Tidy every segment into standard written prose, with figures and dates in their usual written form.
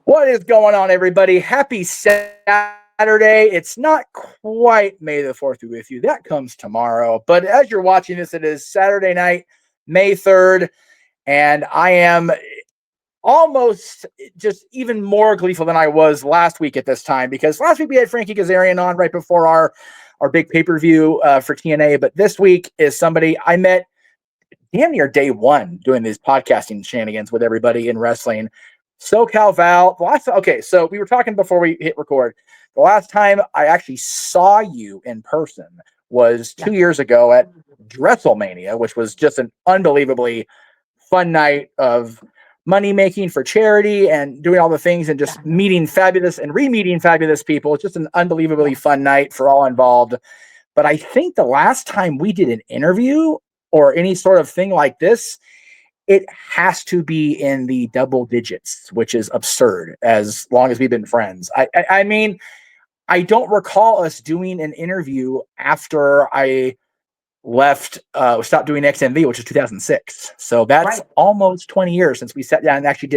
What is going on, everybody? Happy Saturday. It's not quite May the 4th with you. That comes tomorrow. But as you're watching this, it is Saturday night, May 3rd. And I am almost just even more gleeful than I was last week at this time, because last week we had Frankie Kazarian on right before our big pay-per-view for TNA. But this week is somebody I met damn near day one doing these podcasting shenanigans with everybody in wrestling. oCal Val. Okay, so we were talking before we hit record. The last time I actually saw you in person was 2 years ago at WrestleMania, which was just an unbelievably fun night of money making for charity and doing all the things and just meeting fabulous and re-meeting fabulous people. It's just an unbelievably fun night for all involved. But I think the last time we did an interview or any sort of thing like this, it has to be in the double digits, which is absurd as long as we've been friends. I mean, I don't recall us doing an interview after I stopped doing XMV, which is 2006. So that's almost 20 years since we sat down and actually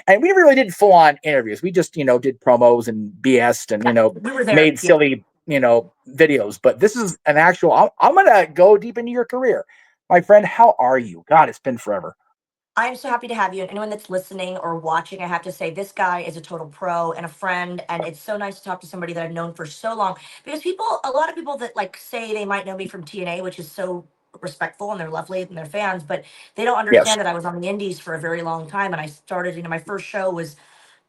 and we really did full on interviews. We just, did promos and BS and, we were there, made silly, videos. But this is an actual, I'm going to go deep into your career. My friend, how are you? God, it's been forever. I'm so happy to have you. And anyone that's listening or watching, I have to say, this guy is a total pro and a friend. And it's so nice to talk to somebody that I've known for so long. Because a lot of people that say they might know me from TNA, which is so respectful and they're lovely and they're fans, but they don't understand that I was on the indies for a very long time. And I started, my first show was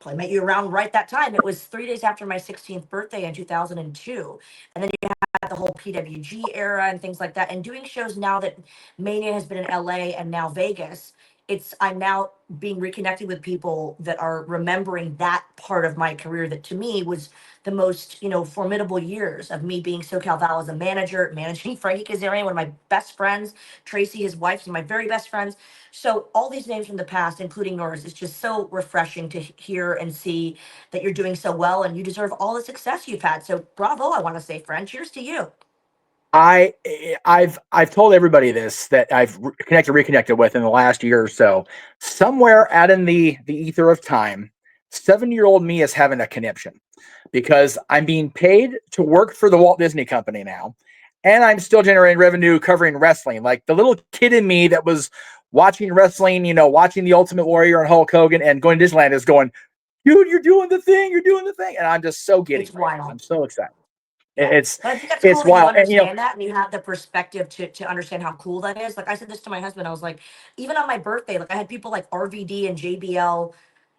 probably met you around right that time. It was 3 days after my 16th birthday in 2002. And then you had the whole PWG era and things like that. And doing shows now that Mania has been in LA and now Vegas, I'm now being reconnected with people that are remembering that part of my career that to me was the most, formidable years of me being oCalval Val as a manager, managing Frankie Kazarian, one of my best friends, Tracy, his wife, some of my very best friends. So all these names from the past, including yours, it's just so refreshing to hear and see that you're doing so well and you deserve all the success you've had. So bravo, I want to say, friend. Cheers to you. I've told everybody this that I've reconnected with in the last year or so. Somewhere out in the ether of time, 7-year-old me is having a conniption because I'm being paid to work for the Walt Disney Company now, and I'm still generating revenue covering wrestling. Like the little kid in me that was watching wrestling, watching The Ultimate Warrior and Hulk Hogan and going to Disneyland is going, dude, you're doing the thing, and I'm just so giddy. It's wild. I'm so excited. Yeah. It's but I think that's cool that wild. you understand that and you have the perspective to understand how cool that is. Like I said this to my husband, I was like, even on my birthday, like I had people like RVD and JBL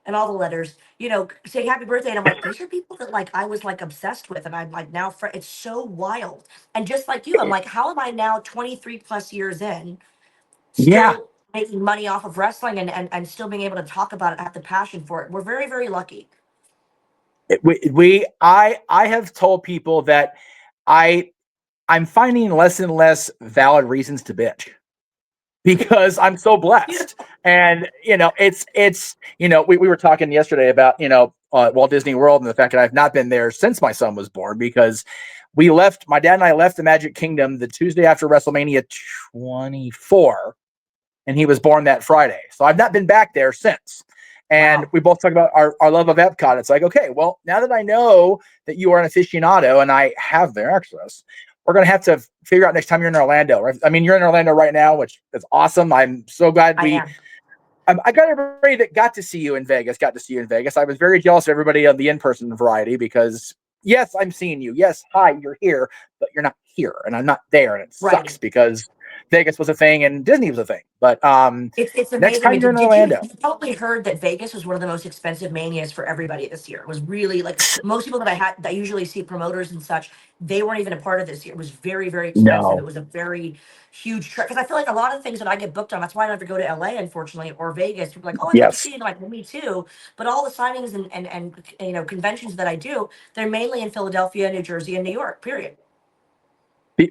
and all the letters, say happy birthday. And I'm like, these are people that I was obsessed with. And I'm like, now it's so wild. And just like you, I'm like, how am I now 23 plus years in still making money off of wrestling and still being able to talk about it, have the passion for it? We're very, very lucky. I have told people that I'm finding less and less valid reasons to bitch because I'm so blessed. And we were talking yesterday about Walt Disney World and the fact that I've not been there since my son was born, because my dad and I left the Magic Kingdom the Tuesday after WrestleMania 24, and he was born that Friday. So I've not been back there since. And we both talk about our love of Epcot. It's like, okay, well, now that I know that you are an aficionado and I have their access, we're going to have to figure out next time you're in Orlando. Right? I mean, you're in Orlando right now, which is awesome. I'm so glad I got everybody that got to see you in Vegas. I was very jealous of everybody on the in-person variety because, yes, I'm seeing you. Yes, hi, you're here, but you're not here, and I'm not there, and it sucks because Vegas was a thing and Disney was a thing. But it's amazing. Next time you're in Orlando, you probably heard that Vegas was one of the most expensive manias for everybody this year. It was really most people that I usually see promoters and such, they weren't even a part of this year. It was very, very expensive. It was a very huge trip because I feel like a lot of things that I get booked on, that's why I never go to LA, unfortunately, or Vegas. People are like, oh, I'd love to see you. Like, well, me too. But all the signings and conventions that I do, they're mainly in Philadelphia, New Jersey, and New York, period.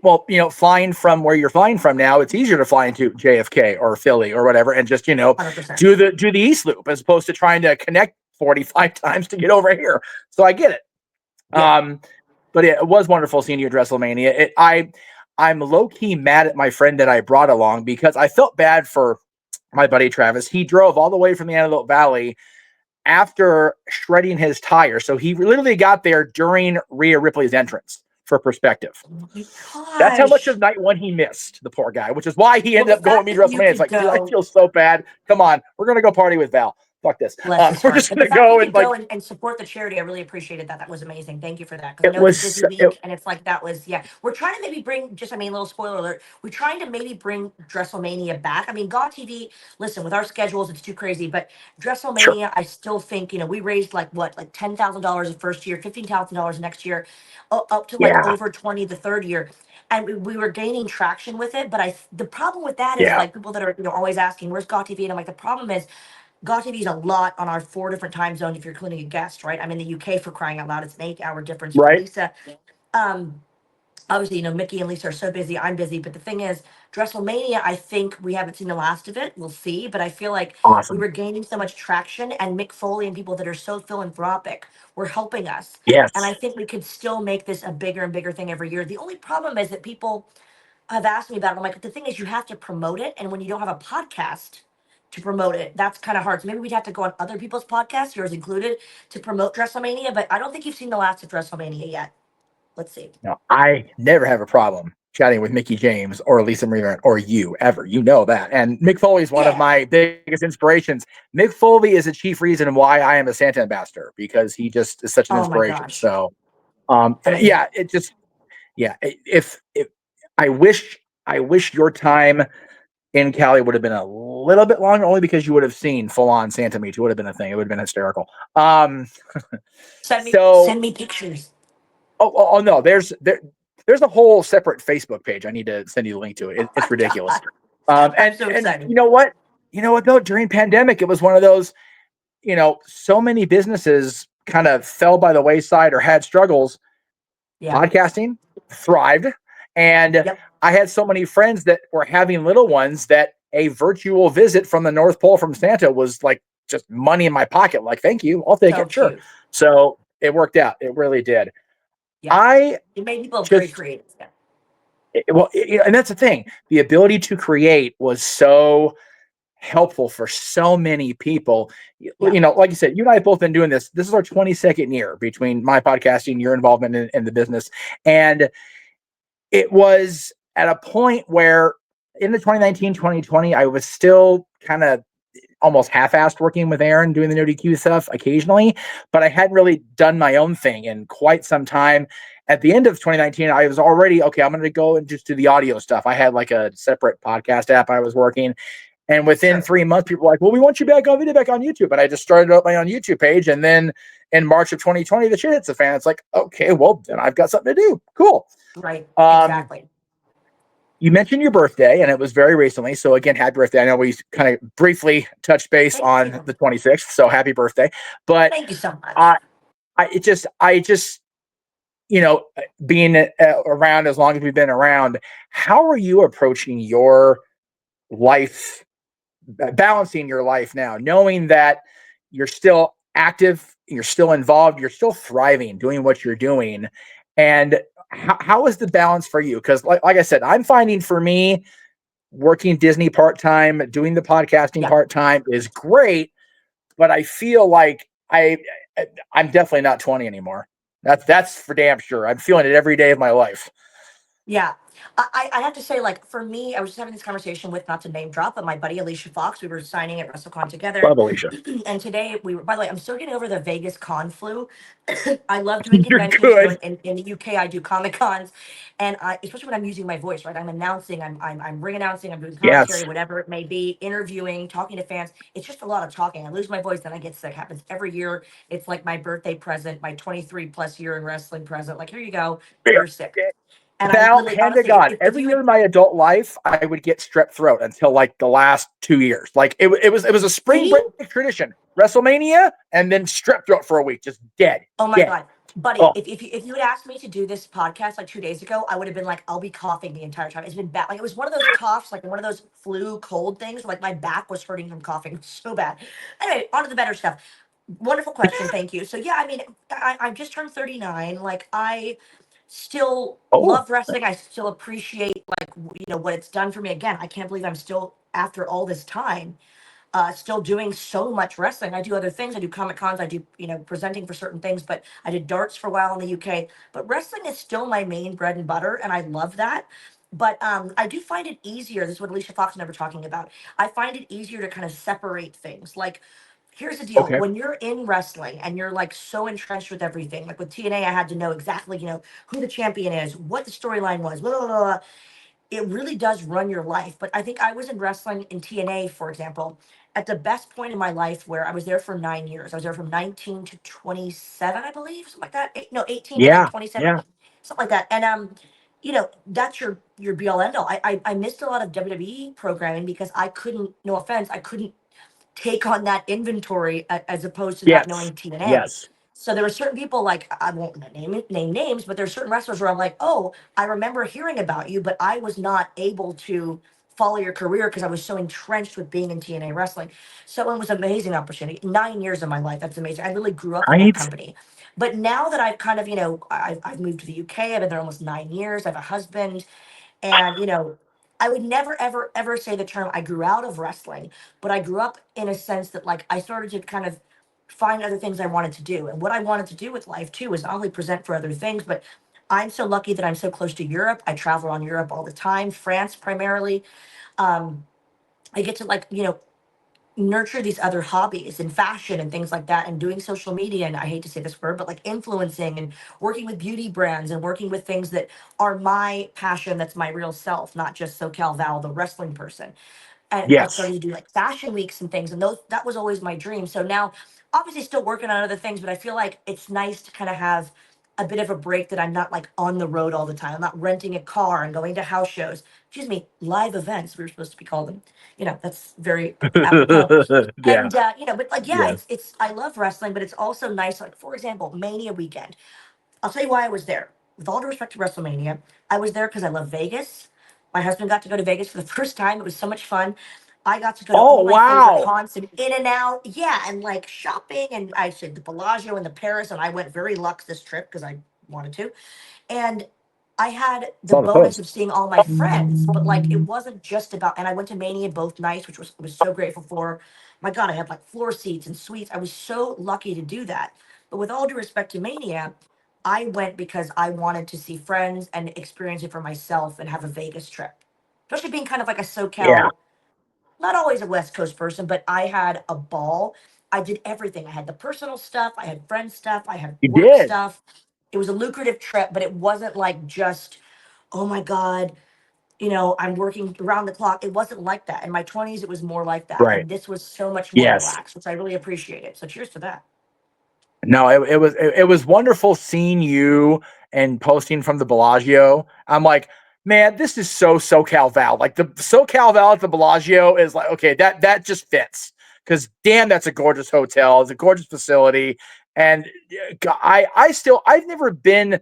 Well, flying from where you're flying from now, it's easier to fly into JFK or Philly or whatever and just, 100%. do the East Loop as opposed to trying to connect 45 times to get over here. So I get it. Yeah. But it was wonderful seeing you at WrestleMania. I'm low-key mad at my friend that I brought along because I felt bad for my buddy Travis. He drove all the way from the Antelope Valley after shredding his tire. So he literally got there during Rhea Ripley's entrance for perspective. Oh my That's how much of gosh. night one he missed, the poor guy, which is why he Well, ended the up going fact with me to that you WrestleMania. It's could like, dude, I go, feel so bad. Come on, we're gonna go party with Val. Fuck this. bless his We're heart. just But the gonna fact you go and could go like and support the charity, I really appreciated that. That was amazing. Thank you for that. Because I it know it's a was. busy week, and it's like that was, yeah. We're trying to maybe bring, just, I mean, a little spoiler alert. We're trying to maybe bring WrestleMania back. I mean, God TV, listen, with our schedules, it's too crazy. But Sure. WrestleMania, I still think, we raised like what, like $10,000 the first year, $15,000 next year, up to like Yeah. over 20 the third year. And we were gaining traction with it. But the problem with that is Yeah. like people that are, always asking, where's God TV? And I'm like, the problem is, God TV is a lot on our 4 different time zones if you're including a guest, right? I'm in the UK, for crying out loud. It's an 8-hour difference for Right. Lisa. Um, Obviously, Mickey and Lisa are so busy. I'm busy. But the thing is, WrestleMania, I think we haven't seen the last of it. We'll see. But I feel like we Awesome. were gaining so much traction, and Mick Foley and people that are so philanthropic were helping us. And I Yes. think we could still make this a bigger and bigger thing every year. The only problem is that people have asked me about it. I'm like, the thing is, you have to promote it. And when you don't have a podcast to promote it, that's kind of hard. So maybe we'd have to go on other people's podcasts, yours included, to promote WrestleMania. But I don't think you've seen the last of WrestleMania yet. Let's see. No, I never have a problem chatting with Mickey James or Lisa Marie or you ever. You know that. And Mick Foley is one of Yeah. my biggest inspirations. Mick Foley is a chief reason why I am a Santa ambassador, because he just is such an Oh my inspiration. gosh. So, Amazing. yeah, it just, yeah. If I wish your time in Cali would have been a little bit longer, only because you would have seen full on Santa meet. It would have been a thing. It would have been hysterical. Send me So send me pictures. Oh no, there's a whole separate Facebook page. I need to send you the link to it. Oh my It's ridiculous. god. I'm so And excited. you know what? You know what though? During pandemic, it was one of those. So many businesses kind of fell by the wayside or had struggles. Yeah. Podcasting thrived, and Yep. I had so many friends that were having little ones that a virtual visit from the North Pole from Santa was like just money in my pocket. Like, thank you, I'll take So it, sure. cute. So it worked out. It really did. Yeah. I It made people very just creative. Yeah. and that's the thing. The ability to create was so helpful for so many people. Yeah. Like you said, you and I have both been doing this. This is our 22nd year between my podcasting, your involvement in the business. And it was at a point where in the 2019, 2020, I was still kind of almost half-assed working with Aaron doing the no DQ stuff occasionally, but I hadn't really done my own thing in quite some time. At the end of 2019, I was already okay. I'm going to go and just do the audio stuff. I had like a separate podcast app I was working, and within Sure. 3 months, people were like, "Well, we want you back on video, back on YouTube." And I just started up my own YouTube page, and then in March of 2020, the shit hits the fan. It's like, okay, well, then I've got something to do. Cool. Right. Um, Exactly. you mentioned your birthday, and it was very recently. So again, happy birthday. I know we kind of briefly touched base Thank on you. the 26th, so happy birthday. But Thank you so much. I, I just, being around as long as we've been around, how are you approaching your life, balancing your life now, knowing that you're still active, you're still involved, you're still thriving, doing what you're doing, and how is the balance for you? Because like I said, I'm finding for me, working Disney part-time, doing the podcasting Yeah. part-time is great, but I feel like I'm definitely not 20 anymore. That's for damn sure. I'm feeling it every day of my life. Yeah. I have to say, like, for me, I was just having this conversation with, not to name drop, but my buddy Alicia Fox. We were signing at WrestleCon together. Love Alicia. And today we were, by the way, I'm still getting over the Vegas con flu. I love doing You're conventions, good. in the UK, I do Comic Cons. And especially when I'm using my voice, right? I'm announcing, I'm ring announcing, I'm doing commentary, Yes. whatever it may be, interviewing, talking to fans. It's just a lot of talking. I lose my voice, then I get sick. Happens every year. It's like my birthday present, my 23 plus year in wrestling present. Like, here you go, you're sick. And I Val, literally, hand to honestly, God, if every you year would in my adult life, I would get strep throat until like the last 2 years. Like it was a spring see, break tradition. WrestleMania and then strep throat for a week, just dead, oh my dead. God, buddy, Oh, if you had asked me to do this podcast like 2 days ago, I would have been like, I'll be coughing the entire time. It's been bad. Like, it was one of those coughs, like one of those flu cold things, where, like, my back was hurting from coughing so bad. Anyway, on to the better stuff. Wonderful question. Thank you. So, yeah, I mean, I just turned 39. Like, I still oh, love wrestling. I still appreciate, like, what it's done for me. Again, I can't believe I'm still, after all this time, still doing so much wrestling. I do other things. I do comic cons. I do, presenting for certain things. But I did darts for a while in the UK. But wrestling is still my main bread and butter, and I love that. But I do find it easier. This is what Alicia Fox and I were talking about. I find it easier to kind of separate things. Like, here's the deal: Okay. when you're in wrestling and you're like so entrenched with everything, like with TNA, I had to know exactly, who the champion is, what the storyline was, blah, blah, blah, blah. It really does run your life. But I think I was in wrestling in TNA, for example, at the best point in my life where I was there for 9 years. I was there from 19 to 27, I believe, something like that. No, 18 to like Yeah. 27, Yeah. something like that. And that's your be all end all. I missed a lot of WWE programming because I couldn't, no offense, I couldn't take on that inventory as opposed to not Yes. knowing TNA. Yes. So there were certain people, like, I won't name names, but there's certain wrestlers where I'm like, oh, I remember hearing about you, but I was not able to follow your career because I was so entrenched with being in TNA wrestling. So it was an amazing opportunity. 9 years of my life, that's amazing. I literally grew up with that Right. company. But now that I've kind of, I've moved to the UK, I've been there almost 9 years. I have a husband. And, I would never, ever, ever say the term I grew out of wrestling, but I grew up in a sense that, like, I started to kind of find other things I wanted to do. And what I wanted to do with life too was not only present for other things, but I'm so lucky that I'm so close to Europe. I travel around Europe all the time, France primarily. Um, I get to, like, nurture these other hobbies and fashion and things like that, and doing social media, and I hate to say this word, but like influencing and working with beauty brands and working with things that are my passion, that's my real self, not just oCalval Val, the wrestling person. And I've Yes. started to do like fashion weeks and things, and those that was always my dream. So now, obviously, still working on other things, but I feel like it's nice to kind of have a bit of a break, that I'm not like on the road all the time. I'm not renting a car and going to house shows. Excuse me, live events. We were supposed to be called them. That's very apropos. Yeah. And but like, yeah, Yes. it's I love wrestling, but it's also nice. Like, for example, Mania weekend. I'll tell you why I was there. With all due respect to WrestleMania, I was there because I love Vegas. My husband got to go to Vegas for the first time. It was so much fun. I got to go to Oh all my favorite wow. cons and In and Out. Yeah, and like shopping. And I said the Bellagio and the Paris. And I went very luxe this trip because I wanted to. And I had the Saw the bonus post. of seeing all my friends, but like it wasn't just about. And I went to Mania both nights, which was so grateful for. My God, I had like floor seats and suites. I was so lucky to do that. But with all due respect to Mania, I went because I wanted to see friends and experience it for myself and have a Vegas trip. Especially being kind of like a Yeah. SoCal, not always a West Coast person, but I had a ball. I did everything. I had the personal stuff, I had friend stuff, I had You work did. stuff. It was a lucrative trip, but it wasn't like just, oh my God, I'm working around the clock. It wasn't like that. In my 20s, it was more like that. Right. And this was so much more Yes. relaxed, which I really appreciated. So cheers to that. No, it was wonderful seeing you and posting from the Bellagio. I'm like, man, this is so SoCal Val. Like the SoCal Val at the Bellagio is like, okay, that just fits. Because damn, that's a gorgeous hotel. It's a gorgeous facility, and I've never been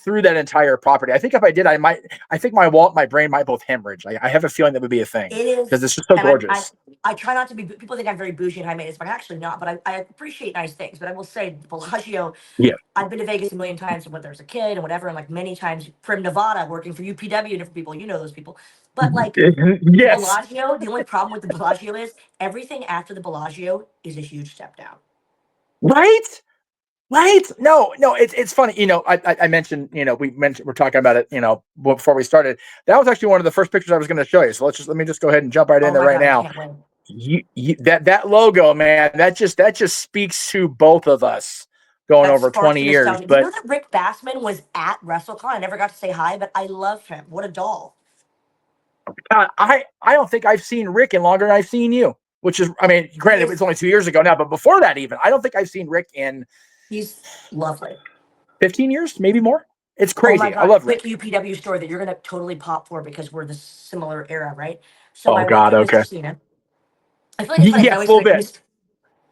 through that entire property. I think if I did, I might. I think my brain might both hemorrhage. I have a feeling that would be a thing It because is, it's just so and gorgeous. I try not to be. People think I'm very bougie and high maintenance, but I'm actually not. But I appreciate nice things. But I will say, Bellagio. Yeah. I've been to Vegas a million times, whether as a kid and whatever, and like many times Prim, Nevada, working for UPW and different people. You know those people. But like the Yes. Bellagio, the only problem with the Bellagio is everything after the Bellagio is a huge step down. Right. Right? No, no, it's funny. I mentioned, we're talking about it, before we started. That was actually one of the first pictures I was going to show you. So let me just go ahead and jump right in Oh there my right God, I now. can't wait. That logo, man, that just speaks to both of us going That over sparks 20 the years. nostalgia. Do you But know that Rick Bassman was at WrestleCon? I never got to say hi, but I love him. What a doll. I don't think I've seen Rick in longer than I've seen you, which is, I mean, He granted, it's is, only 2 years ago now, but before that, even, I don't think I've seen Rick in he's lovely. 15 years, maybe more. It's Oh my crazy. I God, love quick Rick. UPW story that you're gonna totally pop for because we're the similar era, right? So Oh, I worked God. with Mr. Okay. Cena. I feel like it's funny because I Yes, always a say little like bit. Mr.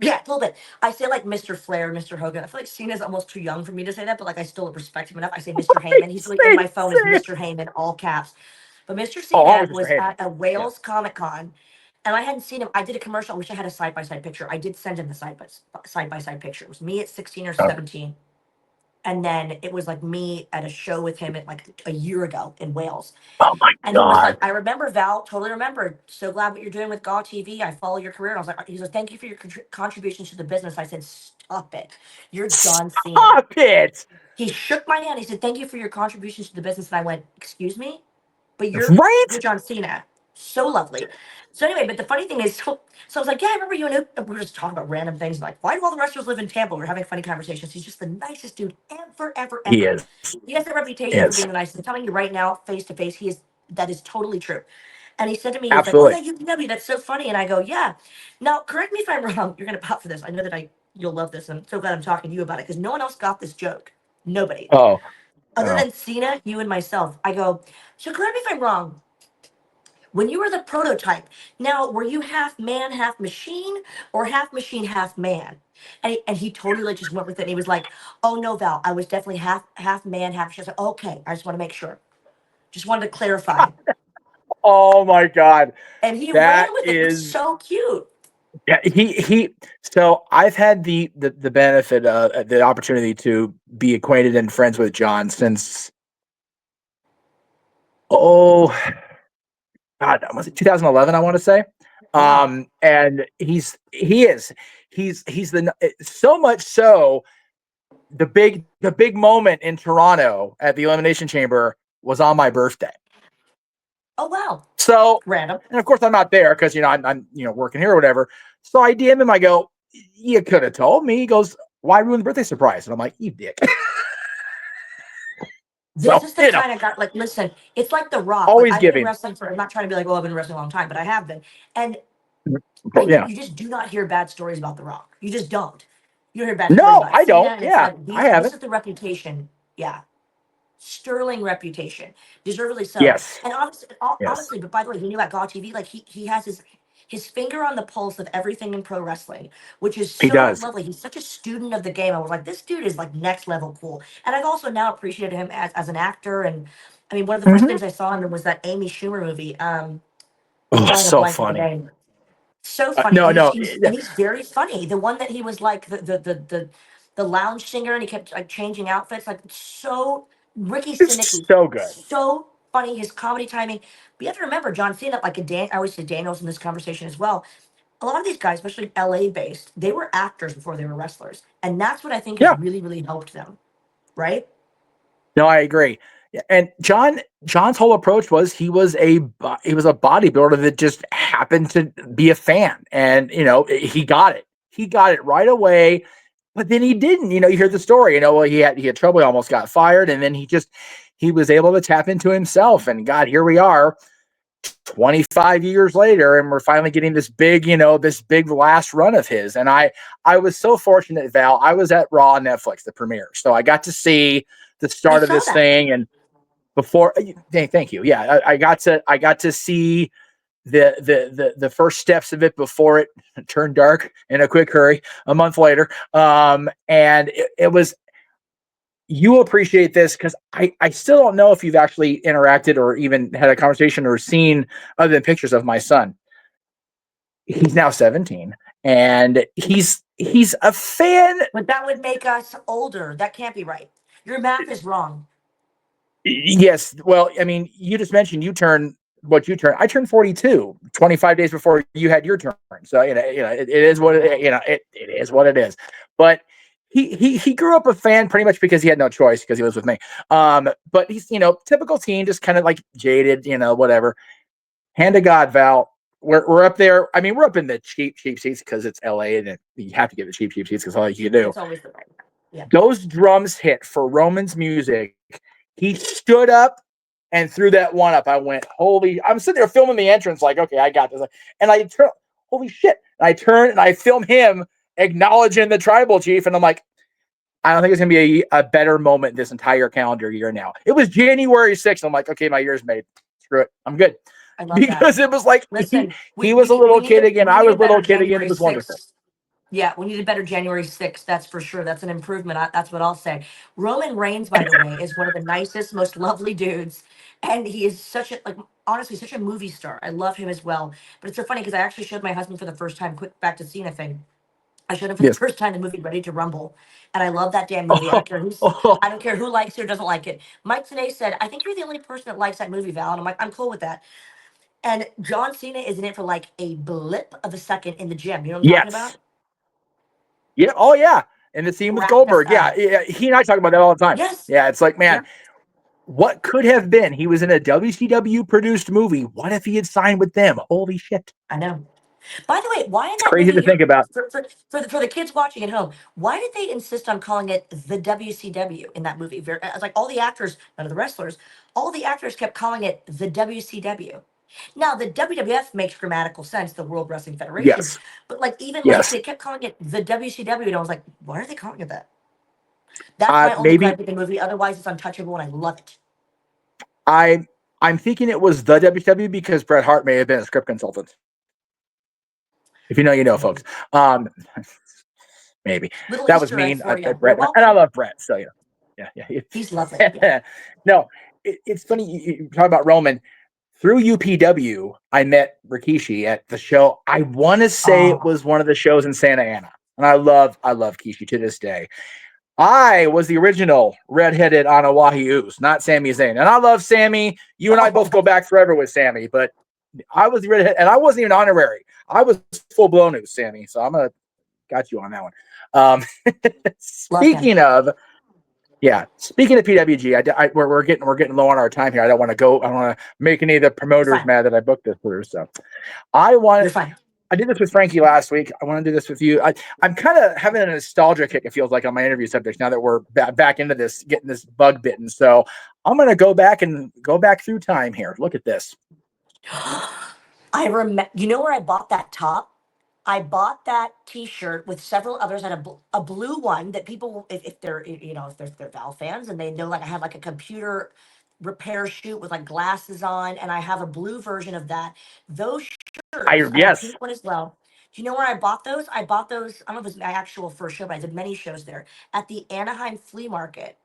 Yeah, a little bit. I say like Mr. Flair, Mr. Hogan. I feel like Cena's almost too young for me to say that, but like I still respect him enough. I say Mr. Heyman. He's really in Same, my phone as same. Mr. Heyman, all caps. But Mr. Oh, Cena always Mr. was Haven. at a Yeah. Wales Comic Con, and I hadn't seen him. I did a commercial. I wish I had a side by side picture. I did send him the side by side picture. It was me at 16 or Uh, 17. And then it was like me at a show with him at like a year ago in Wales. Oh my And he was like, God. I remember, Val, totally remember. So glad what you're doing with Gaw TV. I follow your career. And I was like, he's like, thank you for your contributions to the business. I said, stop it. You're John Cena. Stop it. He shook my hand. He said, thank you for your contributions to the business. And I went, excuse me? But you're Right? John Cena. So lovely. So anyway, but the funny thing is, so I was like, yeah, I remember you. And we were just talking about random things like, why do all the wrestlers live in Tampa? We are having funny conversations. He's just the nicest dude ever, ever, He ever. is. He has a reputation for Is. being the nicest. I'm telling you right now, face to face, that is totally true. And he said to me, he was like, oh Absolutely. yeah, UPW, that's so funny. And I go, yeah. Now, correct me if I'm wrong. You're gonna pop for this. I know that you'll love this. I'm so glad I'm talking to you about it because no one else got this joke. Nobody. Oh, Other oh. than Cena, you and myself. I go, so correct me if I'm wrong. When you were the prototype, now were you half man, half machine, or half machine, half man? And he totally like just went with it. And he was like, "Oh no, Val, I was definitely half man, half machine." I was like, "Okay, I just want to make sure. Just wanted to clarify." Oh my God. And he ran That with it. It was is so cute. yeah, he so I've had the benefit the opportunity to be acquainted and friends with John since oh God, was it 2011? I want to say. Wow. And he's the so much so the big moment in Toronto at the Elimination Chamber was on my birthday. Oh wow. So, Random. and of course I'm not there because I'm working here or whatever. So I DM him. I go, you could have told me. He goes, why ruin the birthday surprise? And I'm like, you dick. This So is the kind of guy. Like, listen, it's like The Rock. Like, always I've been in giving. wrestling for. I'm not trying to be like, oh, I've been wrestling a long time, but I have been. And Yeah. you just do not hear bad stories about The Rock. You just don't. You don't hear bad stories No, about I Cena, don't. and it's Yeah, like I this haven't. is the reputation. Yeah, sterling reputation, deservedly so. Yes. And Yes. honestly, but by the way, he knew about Gaw TV. Like he has his finger on the pulse of everything in pro wrestling, which is He so does. lovely. He's such a student of the game. I was like, this dude is like next level cool. And I've also now appreciated him as an actor. And I mean, one of the first Mm-hmm. things I saw him in was that Amy Schumer movie. Oh, Drawing a so blank on the funny. name. So funny. No, And no. he's very funny. The one that he was like the lounge singer and he kept like changing outfits, like so Ricky It's Stenicki, so good. so funny, his comedy timing. But you have to remember John Cena, like I always say Daniels in this conversation as well. A lot of these guys, especially LA based, they were actors before they were wrestlers. And that's what I think has Yeah. really, really helped them. Right? No, I agree. Yeah, and John's whole approach was he was a bodybuilder that just happened to be a fan, and he got it. He got it right away, but then he didn't. You hear the story. Well, he had trouble. He almost got fired, and then he was able to tap into himself. And God, here we are, 25 years later, and we're finally getting this big last run of his. And I was so fortunate, Val. I was at Raw Netflix, the premiere, so I got to see the I start of saw this that. thing. And before, thank you. Yeah, I got to see the first steps of it before it turned dark in a quick hurry a month later. And it was, you appreciate this because I still don't know if you've actually interacted or even had a conversation or seen other than pictures of my son. He's now 17 and he's a fan. But that would make us older. That can't be right. Your math is wrong. Yes. Well, I mean, you just mentioned you turn. I turned 42 25 days before you had your turn. So, it is what it is what it is. But he grew up a fan pretty much because he had no choice because he was with me. But he's, typical teen, just kind of like jaded, whatever. Hand to God, Val. We're up there. I mean, we're up in the cheap seats because it's LA and you have to get the cheap seats because all you can do. It's always the right. Yeah. Those drums hit for Roman's music. He stood up and threw that one up. I went, holy, I'm sitting there filming the entrance, like, okay, I got this. And I turn, holy shit. And I turn and I film him acknowledging the tribal chief. And I'm like, I don't think it's going to be a better moment this entire calendar year now. It was January 6th. I'm like, okay, my year's made. Screw it. I'm good. I love that. Because it was like Listen, he was a little kid again. we I need was a a better little kid again. It January was wonderful. 6th. Yeah, we need a better January 6th. That's for sure. That's an improvement. That's what I'll say. Roman Reigns, by the way, is one of the nicest, most lovely dudes. And he is such a, like, honestly, such a movie star. I love him as well. But it's so funny because I actually showed my husband for the first time, quick back to Cena thing. I showed him for the Yes. first time the movie Ready to Rumble, and I love that damn movie. Oh, I don't care who likes it or doesn't like it. Mike today said, "I think you're the only person that likes that movie, Val," and I'm like, "I'm cool with that." And John Cena is in it for like a blip of a second in the gym. You know what I'm talking yes. about? Yeah. Oh, yeah. And the scene with Cracked us Goldberg. Yeah. up. Yeah. He and I talk about that all the time. Yes. Yeah. It's like, man, Yep. what could have been? He was in a WCW produced movie. What if he had signed with them? Holy shit. I know. By the way, why in It's that crazy movie to think about. for the kids watching at home, why did they insist on calling it the WCW in that movie? It's like all the actors, none of the wrestlers, all the actors kept calling it the WCW. Now the WWF makes grammatical sense, the World Wrestling Federation, Yes. but like even like Yes. they kept calling it the WCW, and I was like, why are they calling it that? That's my only Maybe gripe with the movie. Otherwise, it's untouchable, and I love it. I I'm thinking it was the WCW because Bret Hart may have been a script consultant. If you know, you know, folks. Maybe. Um, maybe Little that was Easter egg mean. for you. You're Brett, and I welcome. love Brett. So He's lovely. Yeah. yeah. No, it's funny you talk about Roman. Through UPW, I met Rikishi at the show. I want to say it Oh, was one of the shows in Santa Ana, and I love Kishi to this day. I was the original redheaded Anawahi Oos, not Sami Zayn. And I love Sammy. You and I both go oh, back forever with Sammy, but I was the redhead, and I wasn't even honorary. I was full blown Oos, Sammy. So I'm gonna got you on that one. Um, love him. speaking of, yeah, speaking of PWG, we're getting low on our time here. I don't want to go. I don't want to make any of the You're promoters fine. mad that I booked this through. So I want You're fine. I did this with Frankie last week. I want to do this with you. I'm kind of having a nostalgia kick, it feels like, on my interview subjects now that we're back into this, getting this bug bitten. So I'm going to go back through time here. Look at this. I remember. You know where I bought that top? I bought that T-shirt with several others and a blue one that people, if they're if they're Val fans and they know, like I have like a computer repair shoot with like glasses on, and I have a blue version of that. Those shirts, I have a Yes. pink one as well. Do you know where I bought those? I bought those. I don't know if it's my actual first show, but I did many shows there at the Anaheim Flea Market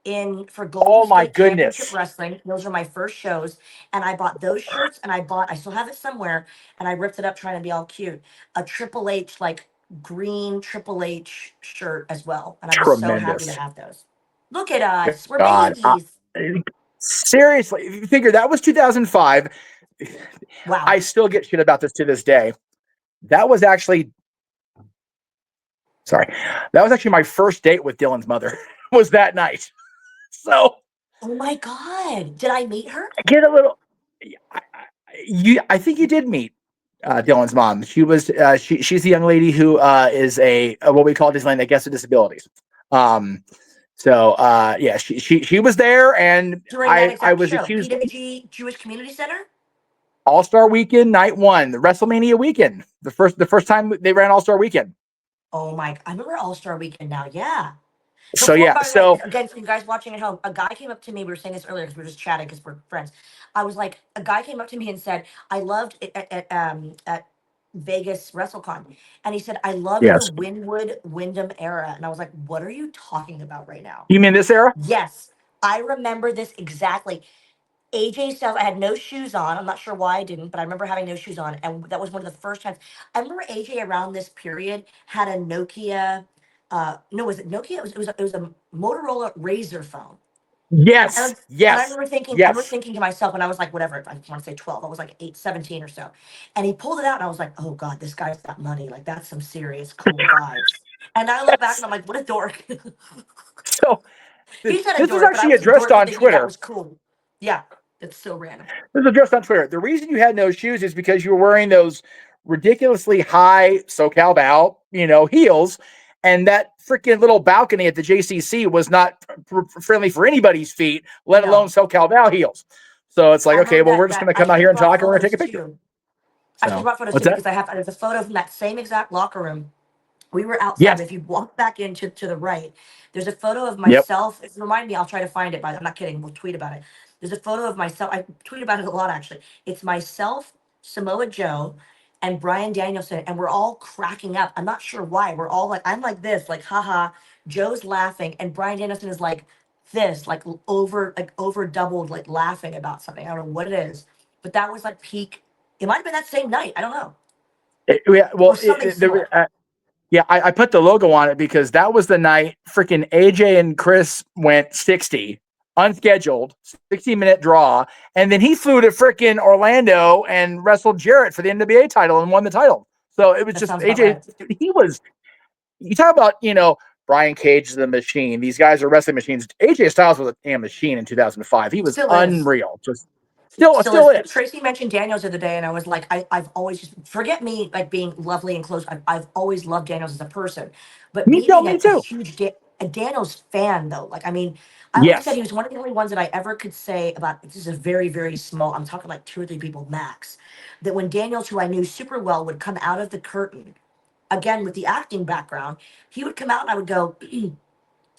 in for Golden Oh my State Championship goodness. Wrestling. Those are my first shows, and I bought those shirts, and I still have it somewhere, and I ripped it up trying to be all cute. A Triple H like green Triple H shirt as well, and I was so happy to Tremendous. have those. Look at us, we're God. babies. Seriously, if you figure that was 2005. Wow. I still get shit about this to this day. That was actually sorry. That was actually my first date with Dylan's mother. Was that night. So Oh my God, did I meet her? get a little. I think you did meet Dylan's mom. She was she's the young lady who is a what we call Disneyland, I guess, with disabilities. Um, yeah, she was there, and During that I exact was show, accused. PWG Jewish Community Center. All Star Weekend night one, the WrestleMania weekend, the first time they ran All Star Weekend. Oh my, I remember All Star Weekend now. Yeah. So Before, yeah, by the way, so again, for you guys watching at home, a guy came up to me. We were saying this earlier because we were just chatting because we're friends. I was like, a guy came up to me and said, "I loved it at Vegas WrestleCon," and he said, "I loved the yes, Winwood Wyndham era," and I was like, "What are you talking about right now?" you mean this era? Yes, I remember this exactly. AJ Styles, I had no shoes on. I'm not sure why I didn't, but I remember having no shoes on. And that was one of the first times. I remember AJ around this period had a Nokia. No, was it Nokia? It was a Motorola Razor phone. And, Yes, and, and yes, I remember yes. thinking to myself, and I was like, whatever, I want to say 12. I was like 17 or so. And he pulled it out, and I was like, oh God, this guy's got money. Like, that's some serious cool vibes. And I look back, and Yes. I'm like, what a dork. So He's not a this was dork, but I actually was a addressed dork for on thinking that Twitter. was cool. Yeah, it's so random. This was addressed on Twitter. The reason you had no shoes is because you were wearing those ridiculously high SoCal Val, heels, and that freaking little balcony at the JCC was not friendly for anybody's feet, let alone No. SoCal Val heels. So it's like, I okay, remember well, that we're just that going to I come out should here have and brought talk, and we're going to take photos a picture. too. I should have So brought photos what's too that? because there's a photo from that same exact locker room. We were outside, Yes. but if you walk back into to the right, there's a photo of Yep. myself. If you remind me, I'll try to find it, but I'm not kidding. We'll tweet about it. There's a photo of myself. I tweet about it a lot actually. It's myself, Samoa Joe, and Brian Danielson, and we're all cracking up. I'm not sure why. We're all like, I'm like this, like haha. Joe's laughing, and Brian Danielson is like this, like over doubled, like laughing about something. I don't know what it is, but that was like peak. It might have been that same night. I don't know, Yeah, or well, something similar. Yeah, I put the logo on it because that was the night freaking AJ and Chris went 60, unscheduled, 60-minute draw. And then he flew to freaking Orlando and wrestled Jarrett for the NWA title and won the title. So it was That just sounds about AJ. right. He was, you talk about, Brian Cage, the machine. These guys are wrestling machines. AJ Styles was a damn machine in 2005. He was Still is. unreal. Just still Is. is. Tracy mentioned Daniels the other day, and I was like, I've always just forget me like being lovely and close. I've always loved Daniels as a person, but Me too. being Me a too. huge a Daniels fan though, like I mean, I always said Yes. he was one of the only ones that I ever could say about. This is a very very small. I'm talking like 2 or 3 people max. That when Daniels, who I knew super well, would come out of the curtain, again with the acting background, he would come out and I would go,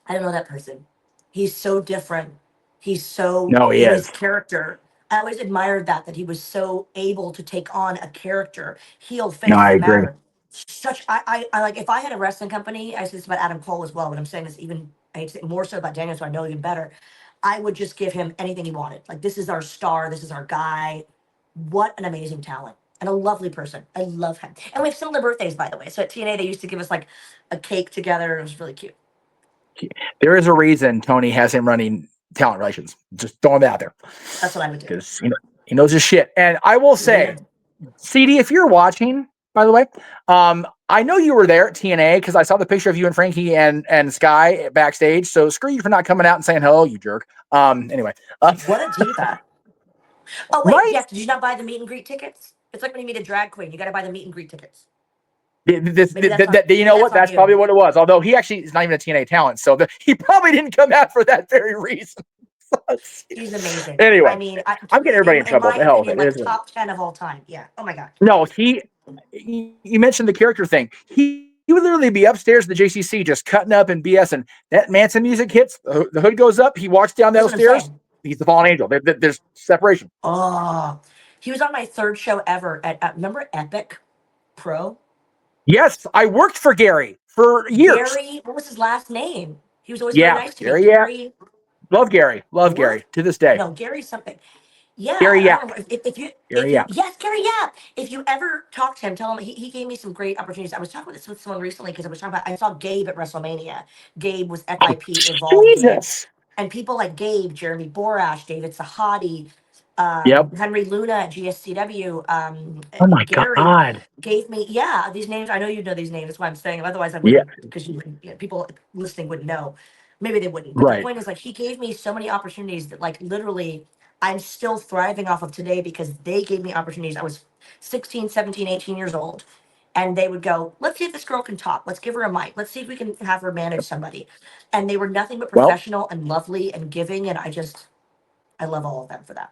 I don't know that person. He's so different. He's so, No, he his is. character. I always admired that he was so able to take on a character, heel, No, face, I doesn't agree. matter. Such, I like, if I had a wrestling company, I say this about Adam Cole as well, but I'm saying this even, I hate to say more so about Daniel, so I know even better. I would just give him anything he wanted. Like, this is our star. This is our guy. What an amazing talent and a lovely person. I love him. And we have similar birthdays, by the way. So at TNA, they used to give us like a cake together. It was really cute. There is a reason Tony has him running talent relations. Just throwing it out there That's what I would do. because he knows his shit. And I will say, CD, if you're watching, by the way, I know you were there at TNA because I saw the picture of you and Frankie and Sky backstage. So screw you for not coming out and saying hello, you jerk. Anyway, What a diva. Oh, wait, right? Jeff, did you not buy the meet and greet tickets? It's like when you meet a drag queen. You got to buy the meet and greet tickets. You know Maybe that's what? on That's you. probably what it was. Although he actually is not even a TNA talent, so he probably didn't come out for that very reason. He's amazing. I Anyway, mean, I'm getting everybody in in trouble. my The hell with opinion, it. It like is what it is. top 10 of all time. Yeah. Oh my God. No, you mentioned the character thing. He would literally be upstairs at the JCC just cutting up and BS, and that Manson music hits, the hood goes up, he walks down That's what those I'm stairs, saying. he's the fallen angel. There's separation. Oh, he was on my third show ever remember Epic Pro? Yes, I worked for Gary for years. Gary, what was his last name? He was always very Yeah, nice to me. Gary, yeah. Gary Love Worth? Gary to this day. No, Gary something. Yeah, Gary I don't Yap. know if Gary you Yap. yes, Gary, yeah. If you ever talk to him, tell him he gave me some great opportunities. I was talking with someone recently because I was talking about I saw Gabe at WrestleMania. Gabe was Oh, FIP Evolve Gabe. Jesus. And people like Gabe, Jeremy Borash, David Sahadi, Yep. Henry Luna at GSCW, Oh my Gary God. gave me, yeah, these names. I know you know these names. That's why I'm saying them. Otherwise, I Yeah. wouldn't, because you wouldn't, people listening wouldn't know. Maybe they wouldn't. But the Right. point is, like, he gave me so many opportunities that, like, literally, I'm still thriving off of today because they gave me opportunities. I was 16, 17, 18 years old. And they would go, let's see if this girl can talk. Let's give her a mic. Let's see if we can have her manage somebody. And they were nothing but Well, professional and lovely and giving. And I love all of them for that.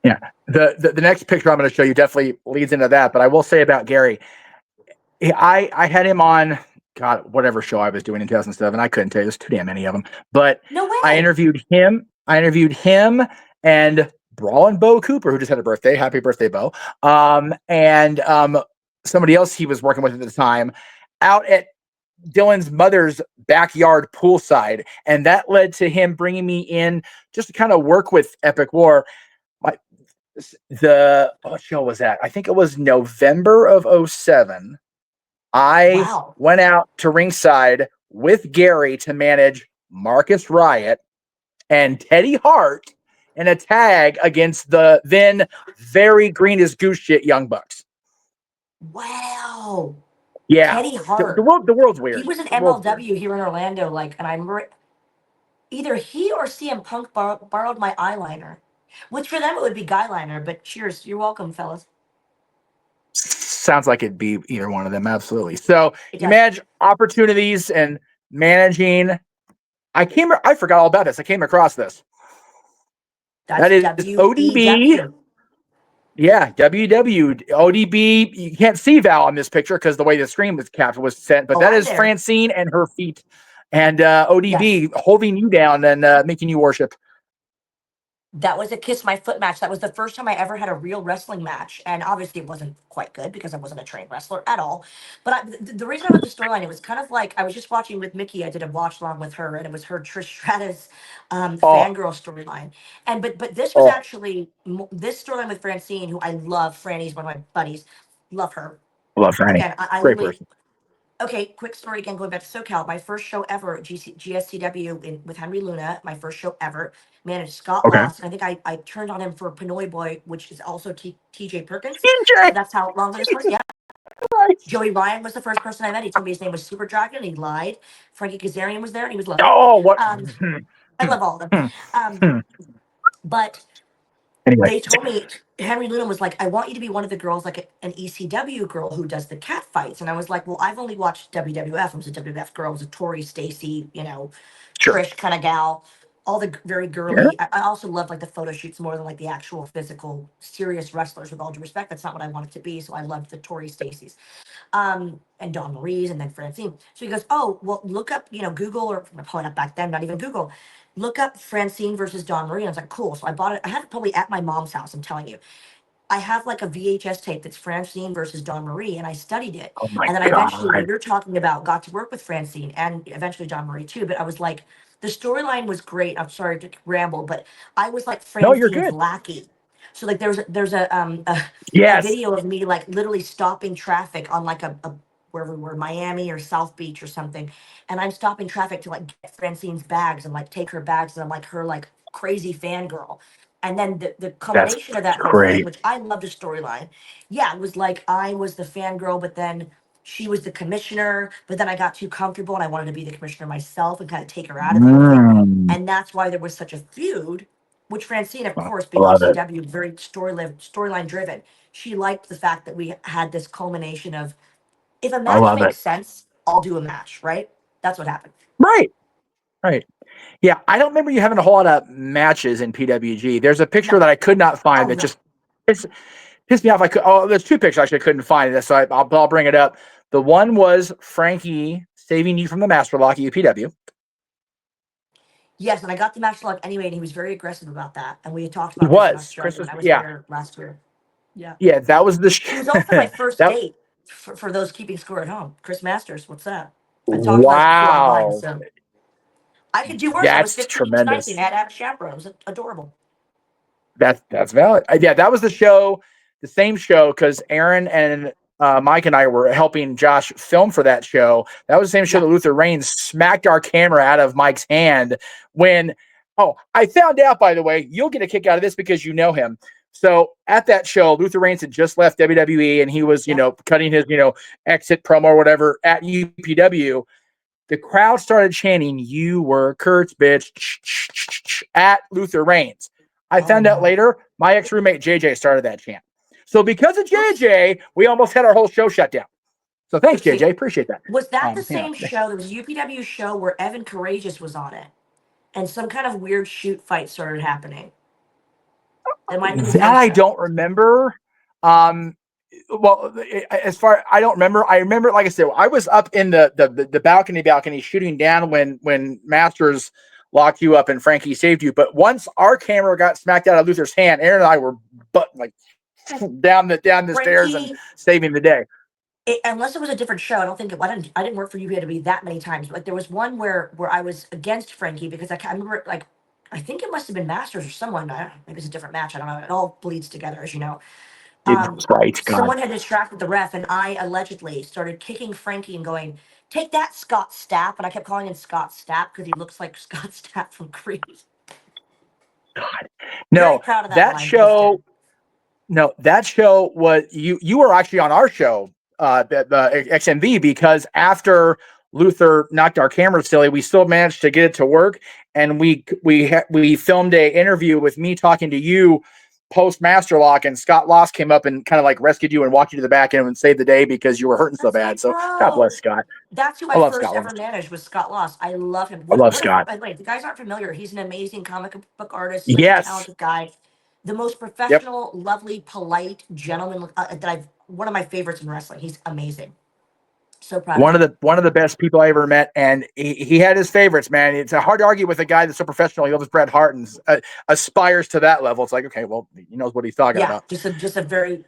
yeah. The next picture I'm going to show you definitely leads into that. But I will say about Gary, I had him on God whatever show I was doing in 2007. I couldn't tell you. There's too damn many of them. But No I way. interviewed him. And Brawl and Bo Cooper, who just had a birthday. Happy birthday, Bo. And somebody else he was working with at the time out at Dylan's mother's backyard poolside. And that led to him bringing me in just to kind of work with Epic War. What show was that? I think it was November of 07. I Wow. went out to ringside with Gary to manage Marcus Riot and Teddy Hart in a tag against the then very green as goose shit Young Bucks. Wow. Yeah. Teddy The Hart. world's He weird. was an The world's weird. MLW here in Orlando. Like, and I remember either he or CM Punk borrowed my eyeliner, which for them it would be guyliner. But cheers. You're welcome, fellas. Sounds like it'd be either one of them. Absolutely. So It you does. manage opportunities and managing. I forgot all about this. I came across this. That That's is ODB. WEW. Yeah, WW ODB. You can't see Val on this picture because the way the screen was captured was sent, but Oh, that I'm is there. Francine and her feet, and Yes. ODB holding you down and making you worship. That was a kiss my foot match. That was the first time I ever had a real wrestling match. And obviously it wasn't quite good because I wasn't a trained wrestler at all. But the reason I went the storyline, it was kind of like I was just watching with Mickey. I did a watch along with her and it was her Trish Stratus Oh, fangirl storyline. And but this was oh, actually this storyline with Francine, who I love. Franny's one of my buddies. Love her. love Franny. Again, I Great literally person. Okay, quick story again, going back to SoCal. My first show ever at GSTW with Henry Luna, my first show ever, managed Scott Okay. Lost. And I think I turned on him for Pinoy Boy, which is also TJ Perkins. TJ. So that's how long this was. Yeah. Christ. Joey Ryan was the first person I met. He told me his name was Super Dragon and he lied. Frankie Kazarian was there and he was lovely. Oh, what? I love all of them. But Anyway. they told me Henry Luna was like, I want you to be one of the girls, like an ECW girl who does the cat fights. And I was like, well, I've only watched WWF. I was a WWF girl. I was a Tori, Stacy, Sure. Trish kind of gal. All the very Yeah. girly. I also love like the photo shoots more than like the actual physical serious wrestlers. With all due respect, that's not what I wanted to be. So I loved the Tori Stacy's, and Dawn Marie's, and then Francine. So he goes, oh, well, look up, Google, or probably not back then, not even Google. Look up Francine versus Dawn Marie. And I was like, cool. So I bought it. I had it probably at my mom's house. I'm telling you. I have like a VHS tape that's Francine versus Dawn Marie, and I studied it. Oh my And then I eventually, when God. you're talking about, got to work with Francine and eventually Dawn Marie too. But I was like, the storyline was great. I'm sorry to ramble, but I was like No, you're Francine's good. lackey. So like there's a Yes. video of me like literally stopping traffic on like a wherever we were, Miami or South Beach or something, and I'm stopping traffic to like get Francine's bags and like take her bags, and I'm like her like crazy fangirl. And then the That's culmination of that whole thing, great. which I loved the storyline. Yeah, it was like I was the fangirl, but then she was the commissioner. But then I got too comfortable and I wanted to be the commissioner myself and kind of take her out of the whole thing. Mm, And that's why there was such a feud, which Francine, of I course, being love it. ECW, very storyline driven, she liked the fact that we had this culmination of if a I match love it. makes sense, I'll do a match, right? That's what happened. Right. Right. Yeah, I don't remember you having a whole lot of matches in PWG. There's a picture No. that I could not find Oh that no. just pissed me off. I could. Oh, there's two pictures actually I couldn't find it, so I'll bring it up. The one was Frankie saving you from the master lock at UPW. Yes, and I got the match luck anyway, and he was very aggressive about that. And we had talked He about this in was Australia when Christmas. I was Yeah, there last year. Yeah. yeah. That was the He was also my first that. date for those keeping score at home. Chris Masters, what's that? I talked about it before online, Wow, so I could do worse. I was that's 15 to 19. tremendous. I had to have a chaperone. It was adorable. That's valid. Yeah, that was the show, the same show, because Aaron and Mike and I were helping Josh film for that show. That was the same show Yeah. that Luther Reigns smacked our camera out of Mike's hand when. Oh, I found out, by the way, you'll get a kick out of this because you know him. So at that show, Luther Reigns had just left WWE and he was, Yeah. cutting his, exit promo or whatever at UPW. The crowd started chanting, "You were Kurt's bitch," at Luther Reigns. I Oh found out no. later my ex roommate JJ started that chant. So because of Oops. JJ, we almost had our whole show shut down. So thanks, Okay. JJ. Appreciate that. Was that the You know, same show? There was a UPW show where Evan Courageous was on it, and some kind of weird shoot fight started happening. That might have been the that same I show. don't remember. Um, well, as far I don't remember. I remember, like I said, I was up in the balcony shooting down when Masters locked you up and Frankie saved you. But once our camera got smacked out of Luther's hand, Aaron and I were like down the stairs and Frankie, saving the day. unless it was a different show, I don't think I didn't work for UPW to be that many times. Like there was one where I was against Frankie because I remember like I think it must have been Masters or someone. I don't know, maybe it's a different match. I don't know. It all bleeds together, as you know. Right, God. Someone had distracted the ref, and I allegedly started kicking Frankie and going, "Take that, Scott Stapp!" And I kept calling him Scott Stapp because he looks like Scott Stapp from Creed. God. Very No, proud of that that line to this day. show. No, that show was you were actually on our show, the XMV, because after Luther knocked our camera silly, we still managed to get it to work, and we filmed a interview with me talking to you post Master Lock, and Scott Loss came up and kind of like rescued you and walked you to the back end and saved the day because you were hurting so That's my bad. So God bless bro. Scott. That's who I I love first Scott ever Loss. managed was Scott Loss. I love him. I love What a Scott. by the way, if you guys aren't familiar, he's an amazing comic book artist, such a Yes. talented guy, the most Yep. professional, lovely, polite gentleman that I've one of my favorites in wrestling. He's amazing. So proud of him. One of the best people I ever met, and he had his favorites. Man, it's hard to argue with a guy that's so professional. He loves Bret Hart and aspires to that level. It's like, okay, well, he knows what he's talking Yeah, about. just a very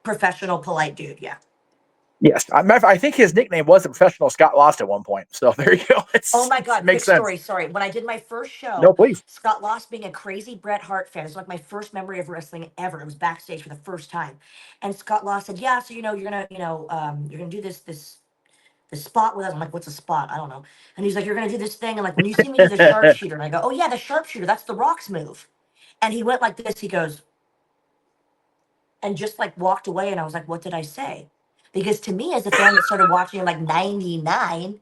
professional, polite dude. Yeah. Yes, I think his nickname was the professional Scott Lost at one point. So there you go. Oh my It God, makes quick sense. story. Sorry. When I did my first No, show, please. Scott Lost being a crazy Bret Hart fan, it's like my first memory of wrestling ever. It was backstage for the first time. And Scott Lost said, yeah, so you're gonna do this the spot with us. I'm like, what's a spot? I don't know. And he's like, you're gonna do this thing, and like when you see me do the sharpshooter, and I go, oh yeah, the sharpshooter, that's the Rock's move. And he went like this. He goes, and just like walked away. And I was like, what did I say? Because to me, as a fan that started watching in like '99,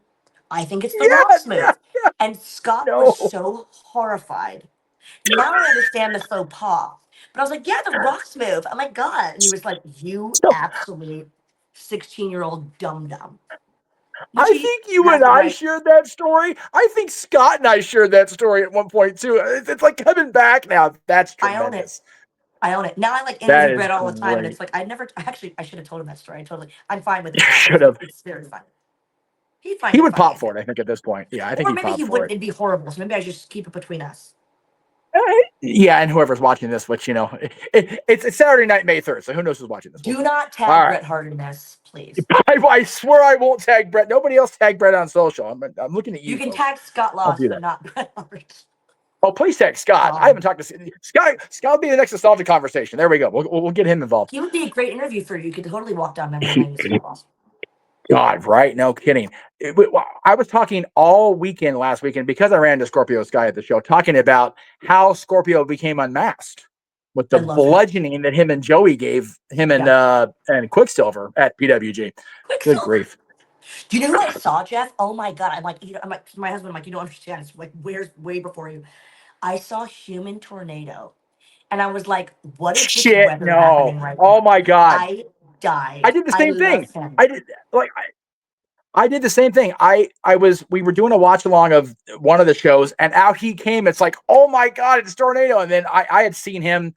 I think it's the Yeah, Rock's yeah, move. And Scott was no. so horrified. Now I understand the faux pas. But I was like, yeah, the Rock's move. Oh my God. And he was like, you So absolute 16-year-old dum dum. Which I he think you has and the I right. shared that story. I think Scott and I shared that story at one point too. It's like coming back now. That's I own it. tremendous. I own it. Now I like That interview is Brett all the time. And great. it's like, I should have told him that story. I'm fine with it now. Should have. It's very fun. He'd find He it would funny, I pop for think. it, I think, at this point. Yeah, I think Or he'd maybe pop he for wouldn't. it. It'd be horrible. So maybe I just keep it between us. Yeah, and whoever's watching this, which, it's Saturday night, May 3rd, so who knows who's watching this? We'll Do see. not All tag right. Bret Hart in this, please. I swear I won't tag Brett. Nobody else tag Brett on social. I'm looking at You you can folks. tag Scott I'll Lost, do but that. not Bret Hart. Oh, please tag Scott. I Fine. haven't talked to Scott. Scott will be the next to solve the conversation. There we go. We'll get him involved. He would be a great interview for you. You could totally walk down memory lane with Scott Lost. God, right? No kidding. I was talking all weekend last weekend because I ran into Scorpio Sky at the show, talking about how Scorpio became unmasked with the I love him. bludgeoning that him and Joey gave him and Quicksilver at PWG. Good Quicksilver. grief. Do you know who I saw, Jeff? Oh my God. I'm like, my husband, I'm like, you don't understand. It's like, where's way before you? I saw Human Tornado. And I was like, what is this Shit, weather no. happening right Oh now? my God. I I died. did the I same love thing. him. I did like I did the same thing. We were doing a watch along of one of the shows, and out he came. It's like, oh my God, it's Tornado. And then I had seen him,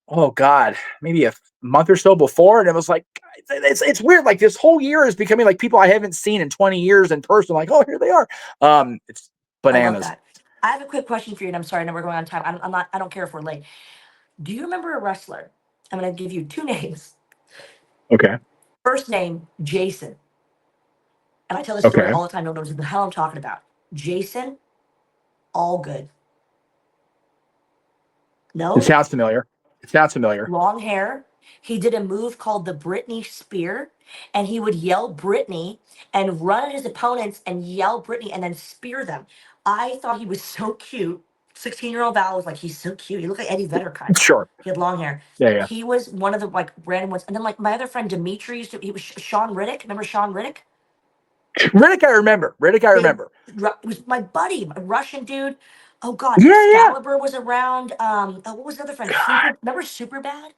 oh God, maybe a month or so before, and it was like, it's weird. Like this whole year is becoming like people I haven't seen in 20 years in person. Like, oh, here they are. It's I love bananas. that. I have a quick question for you, and I'm sorry, I know we're going on time. I'm not, I don't care if we're late. Do you remember a wrestler? I'm going to give you two names. Okay. First name, Jason. And I tell this story Okay. all the time. No one knows what the hell I'm talking about. Jason, all good. It No? sounds familiar. It sounds familiar. Long hair. He did a move called the Britney Spear, and he would yell Britney and run at his opponents and yell Britney and then spear them. I thought he was so cute. 16-year-old Val was like, he's so cute. He looked like Eddie Vedder kind of. Sure. He had long hair. Yeah, yeah. He was one of the like random ones. And then like my other friend Dimitri he was Sean Riddick. Remember Sean Riddick? Riddick, I remember. They was my buddy, a Russian dude. Oh God, Yeah, yeah. Excalibur was around. What was the other friend? God. Remember Super Bad?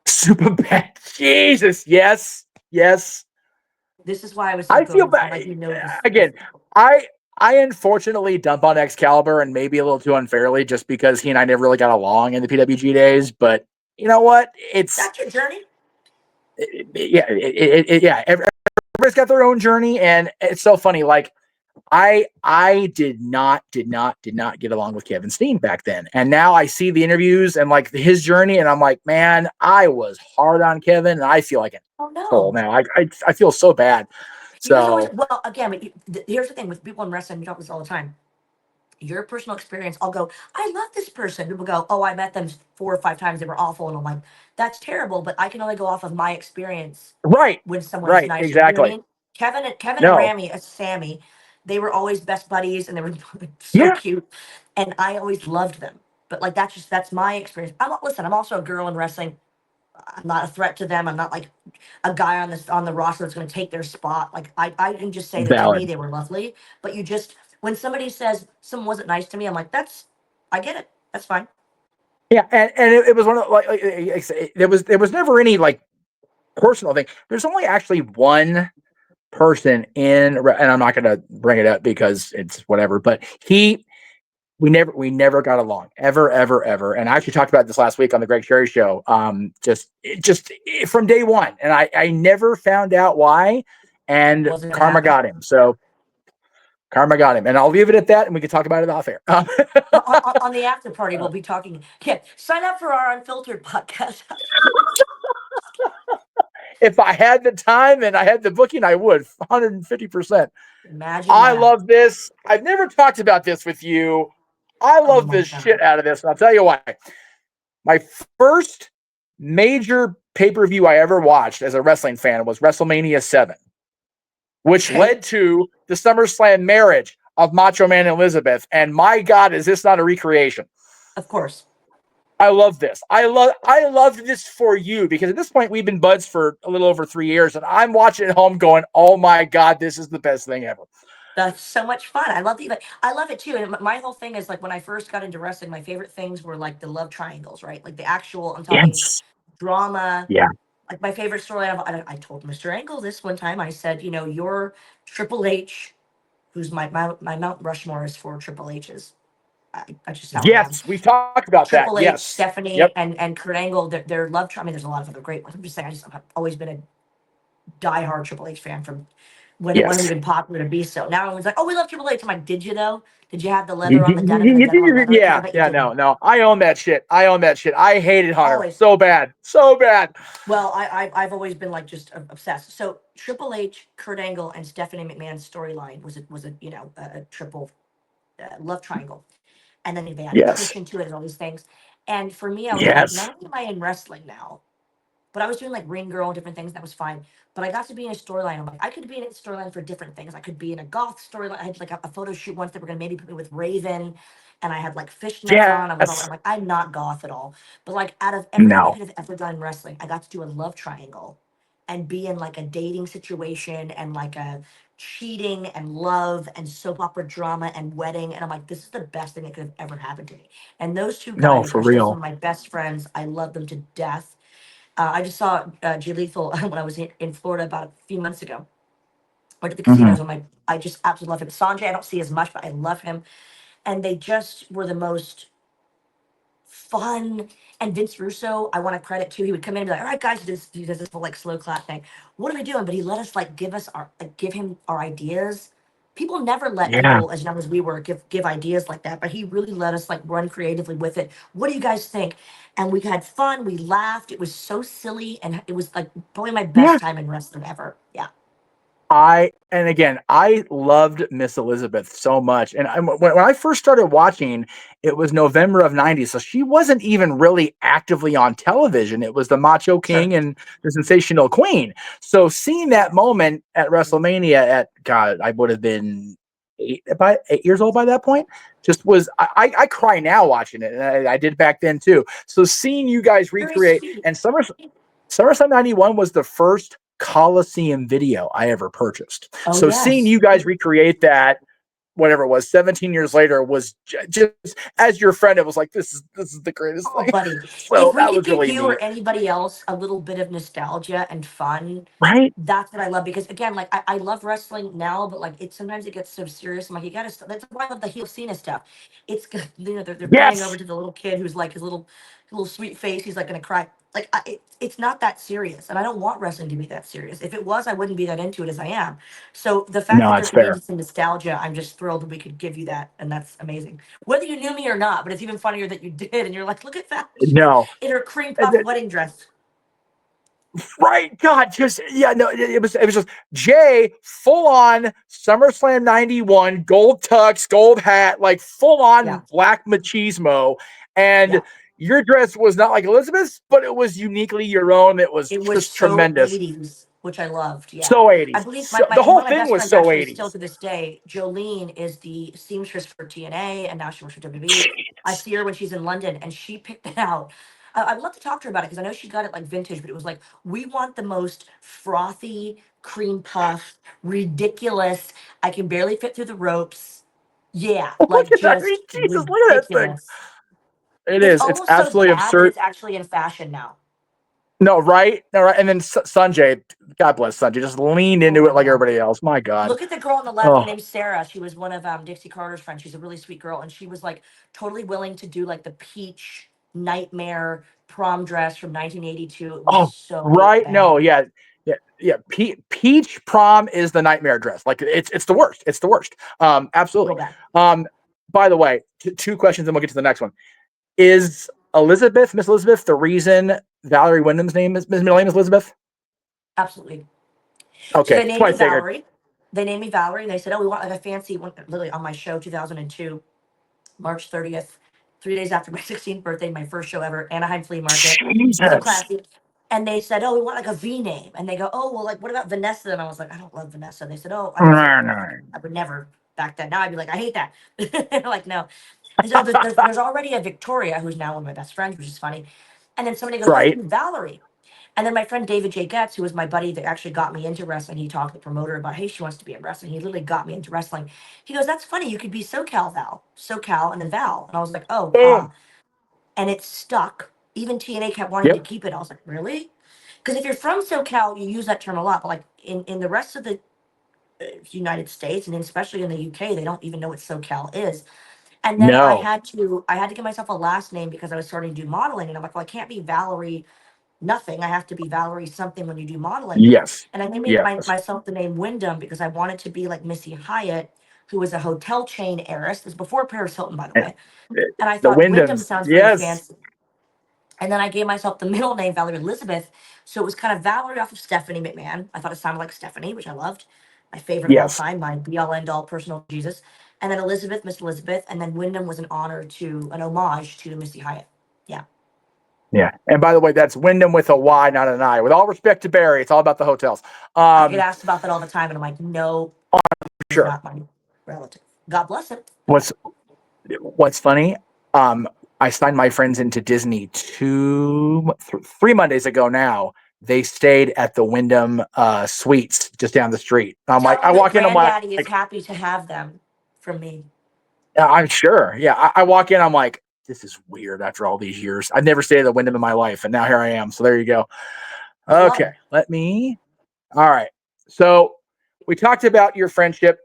Super bad. Jesus. Yes. Yes. This is why I was so I feel goaded. I'm bad. like, you know this. Again, I unfortunately dump on Excalibur, and maybe a little too unfairly, just because he and I never really got along in the PWG days. But you know what? That's your journey. Yeah. Everybody's got their own journey, and it's so funny. Like I did not get along with Kevin Steen back then, and now I see the interviews and like his journey, and I'm like, man, I was hard on Kevin, and I feel like an Oh asshole no. now. I feel so bad. You guys always So well again, but here's the thing with people in wrestling, we talk this all the time. Your personal experience, I'll go, I love this person. People go, oh, I met them 4 or 5 times. They were awful. And I'm like, that's terrible. But I can only go off of my experience right, when someone is nice. You know what I exactly. mean? Kevin and No, Rami, Sammy, they were always best buddies and they were so yeah, cute. And I always loved them. But like that's my experience. Listen, I'm also a girl in wrestling. I'm not a threat to them. I'm not like a guy on the roster that's going to take their spot. Like I can just say that to me valid. they were lovely. But you just when somebody says someone wasn't nice to me, I'm like I get it. That's fine. Yeah, and it was one of there was never any like personal thing. There's only actually one person and I'm not going to bring it up because it's whatever, but we never got along ever. And I actually talked about this last week on the Greg Sherry show. Just from day one. And I never found out why, and Wasn't going to karma happen. got him. So karma got him, and I'll leave it at that. And we can talk about it off air. On the after party, we'll be talking. Yeah, sign up for our unfiltered podcast afterwards. If I had the time and I had the booking, I would 150%. Imagine I that. love this. I've never talked about this with you. I Oh love my this God. shit out of this. And I'll tell you why. My first major pay-per-view I ever watched as a wrestling fan was WrestleMania 7. which Okay. led to the SummerSlam marriage of Macho Man and Elizabeth. And my God, is this not a recreation? Of course. I love this. I love this for you because at this point we've been buds for a little over 3 years, and I'm watching at home going, "Oh my God, this is the best thing ever." That's so much fun. I love the, I love it too. And my whole thing is like when I first got into wrestling, my favorite things were like the love triangles, right? Like the actual, I'm talking Yes. drama. Yeah. Like my favorite storyline. I told Mr. Angle this one time. I said, you know, you're Triple H, who's my Mount Rushmore is for Triple H's. That's just how I am. Yes, we've talked about that. Triple H, Yes. Stephanie, Yep. and Kurt Angle, their love. I mean, there's a lot of other great ones. I'm just saying, I've always been a diehard Triple H fan from when it wasn't Yes. even popular to be so. Now everyone's like, "Oh, we love Triple H." I'm like, "Did you though? Did you have the leather on the denim and the denim on leather?" Because I Yeah. bet you Yeah. didn't. No. I own that shit. I hated Hunter Always. so bad. So bad. Well, I've always been like just obsessed. So Triple H, Kurt Angle, and Stephanie McMahon's storyline was a you know a triple love triangle, and then they added Yes. Trish into it and all these things. And for me, I was like, Yes. not only am I in wrestling now, but I was doing like Ring Girl and different things. That was fine. But I got to be in a storyline. I'm like, I could be in a storyline for different things. I could be in a goth storyline. I had like a photo shoot once that were gonna maybe put me with Raven, and I had like fishnets on. I was all, Yes. I'm like, I'm not goth at all. But like out of everything I No. could have ever done in wrestling, I got to do a love triangle, and be in like a dating situation and like a cheating and love and soap opera drama and wedding. And I'm like, this is the best thing that could have ever happened to me. And those two No, guys for are still some real. of my best friends. I love them to death. I just saw Jay Lethal when I was in Florida about a few months ago. Went to the Hmm. casinos. I'm like, I just absolutely love him. Sanjay, I don't see as much, but I love him. And they just were the most fun. And Vince Russo, I want to credit too. He would come in and be like, "All right, guys, he does this whole like slow clap thing. What are we doing?" But he let us like give us our like give him our ideas. People never let Yeah. people as young as we were give ideas like that, but he really let us like run creatively with it. What do you guys think? And we had fun. We laughed. It was so silly, and it was like probably my Yeah. best time in wrestling ever. Yeah, And again, I loved Miss Elizabeth so much. And when I first started watching, it was November of '90. So she wasn't even really actively on television. It was the Macho sure. King and the Sensational Queen. So seeing that moment at WrestleMania at God, I would have been 8 years old by that point. Just was I cry now watching it, and I did back then too. So seeing you guys Very recreate sweet. and SummerSlam '91 was the first Coliseum video I ever purchased. Oh So seeing yes. you guys recreate that, whatever it was, 17 years later, was just as your friend. It was like this is the greatest Oh, thing. buddy. So If we that could was give really you or neat, anybody else a little bit of nostalgia and fun, right? that's what I love. Because again, like I love wrestling now, but like it sometimes it gets so serious. I'm like, you gotta that's why I love the heel Cena stuff. It's you know, they're panning over Yes, to the little kid who's like his little sweet face, he's like gonna cry. Like it's not that serious. And I don't want wrestling to be that serious. If it was, I wouldn't be that into it as I am. So the fact no, that there it's could be fair. some nostalgia, I'm just thrilled that we could give you that, and that's amazing. Whether you knew me or not, but it's even funnier that you did, and you're like, look at that. She's No, in her cream puff wedding dress. right? God, just yeah, no, it was just Jay full on SummerSlam '91 gold tux, gold hat, like full Yeah, on black machismo, and yeah. your dress was not like Elizabeth's, but it was uniquely your own. It was It was just so tremendous, 80s, which I loved. Yeah. so I '80s. believe So the one whole of my thing best was friends so actually still '80s. to this day, Jolene is the seamstress for TNA and now she works for WWE. I Jeez. see her when she's in London and she picked it out. I'd love to talk to her about it because I know she got it like vintage, but it was like, we want the most frothy, cream puff, ridiculous. I can barely fit through the ropes. Yeah, Look like at that! I mean, just Jesus, look at that thing. ridiculous. It It's is. It's almost so absolutely bad that absurd. it's actually in fashion now. No, right? No, right. And then Sanjay, God bless Sanjay, just leaned Oh into it my like God. everybody else. My God. Look at the girl on the left. Her Oh, name's Sarah. She was one of Dixie Carter's friends. She's a really sweet girl, and she was like totally willing to do like the peach nightmare prom dress from 1982. It was oh, so right. bad, No, yeah, yeah, yeah. Peach prom is the nightmare dress. Like it's the worst. It's the worst. real Absolutely. bad. Um, by the way, two questions, and we'll get to the next one. Is Miss Elizabeth, the reason Valerie Wyndham's name is middle name is Elizabeth? Absolutely. So Okay, they that's named what I me figured. Valerie. They named me Valerie, and they said, "Oh, we want like a fancy one." Literally on my show, 2002, March 30th, 3 days after my 16th birthday, my first show ever, Anaheim Flea Market. So Jesus. classy. and they said, "Oh, we want like a V name." And they go, "Oh, well, like what about Vanessa?" And I was like, "I don't love Vanessa." And they said, "Oh," I didn't say it like that. I would never back then. Now I'd be like, "I hate that." They're like, "No." And so there's already a Victoria who's now one of my best friends, which is funny. And then somebody goes, "Oh, it Right. can be Valerie." And then my friend David J. Getz, who was my buddy that actually got me into wrestling, he talked to the promoter about, "Hey, she wants to be in wrestling." He literally got me into wrestling. He goes, "That's funny. You could be SoCal Val, SoCal, and then Val." And I was like, "Oh, Boom. and it stuck. Even TNA kept wanting to Yep. keep it. I was like, really? Because if you're from SoCal, you use that term a lot. But like in the rest of the United States and especially in the UK, they don't even know what SoCal is. And then No. I had to give myself a last name because I was starting to do modeling, and I'm like, well, I can't be Valerie nothing. I have to be Valerie something when you do modeling. Yes. And I made Yes. myself the name Wyndham because I wanted to be like Missy Hyatt, who was a hotel chain heiress. This is before Paris Hilton, by the Eh, way. And I The thought Wyndham Wyndhams. sounds very Yes. fancy. And then I gave myself the middle name Valerie Elizabeth. So it was kind of Valerie off of Stephanie McMahon. I thought it sounded like Stephanie, which I loved. My favorite of all Yes. time, my be all end all personal Jesus. And then Elizabeth, Miss Elizabeth. And then Wyndham was an honor to an homage to Missy Hyatt. Yeah. Yeah. And by the way, that's Wyndham with a Y, not an I. With all respect to Barry, it's all about the hotels. I get asked about that all the time. And I'm like, no, he's Sure. not my relative. God bless him. But no. What's funny? Um, I signed my friends into Disney 3 Mondays ago now. They stayed at the Wyndham Suites just down the street. I'm like, Tell I them that walk in, I'm Granddaddy is like, happy to have them from me. I'm sure. Yeah. I walk in, I'm like, this is weird after all these years. I've never stayed at the Wyndham in my life. And now here I am. So there you go. I love Okay. them. All right. So we talked about your friendship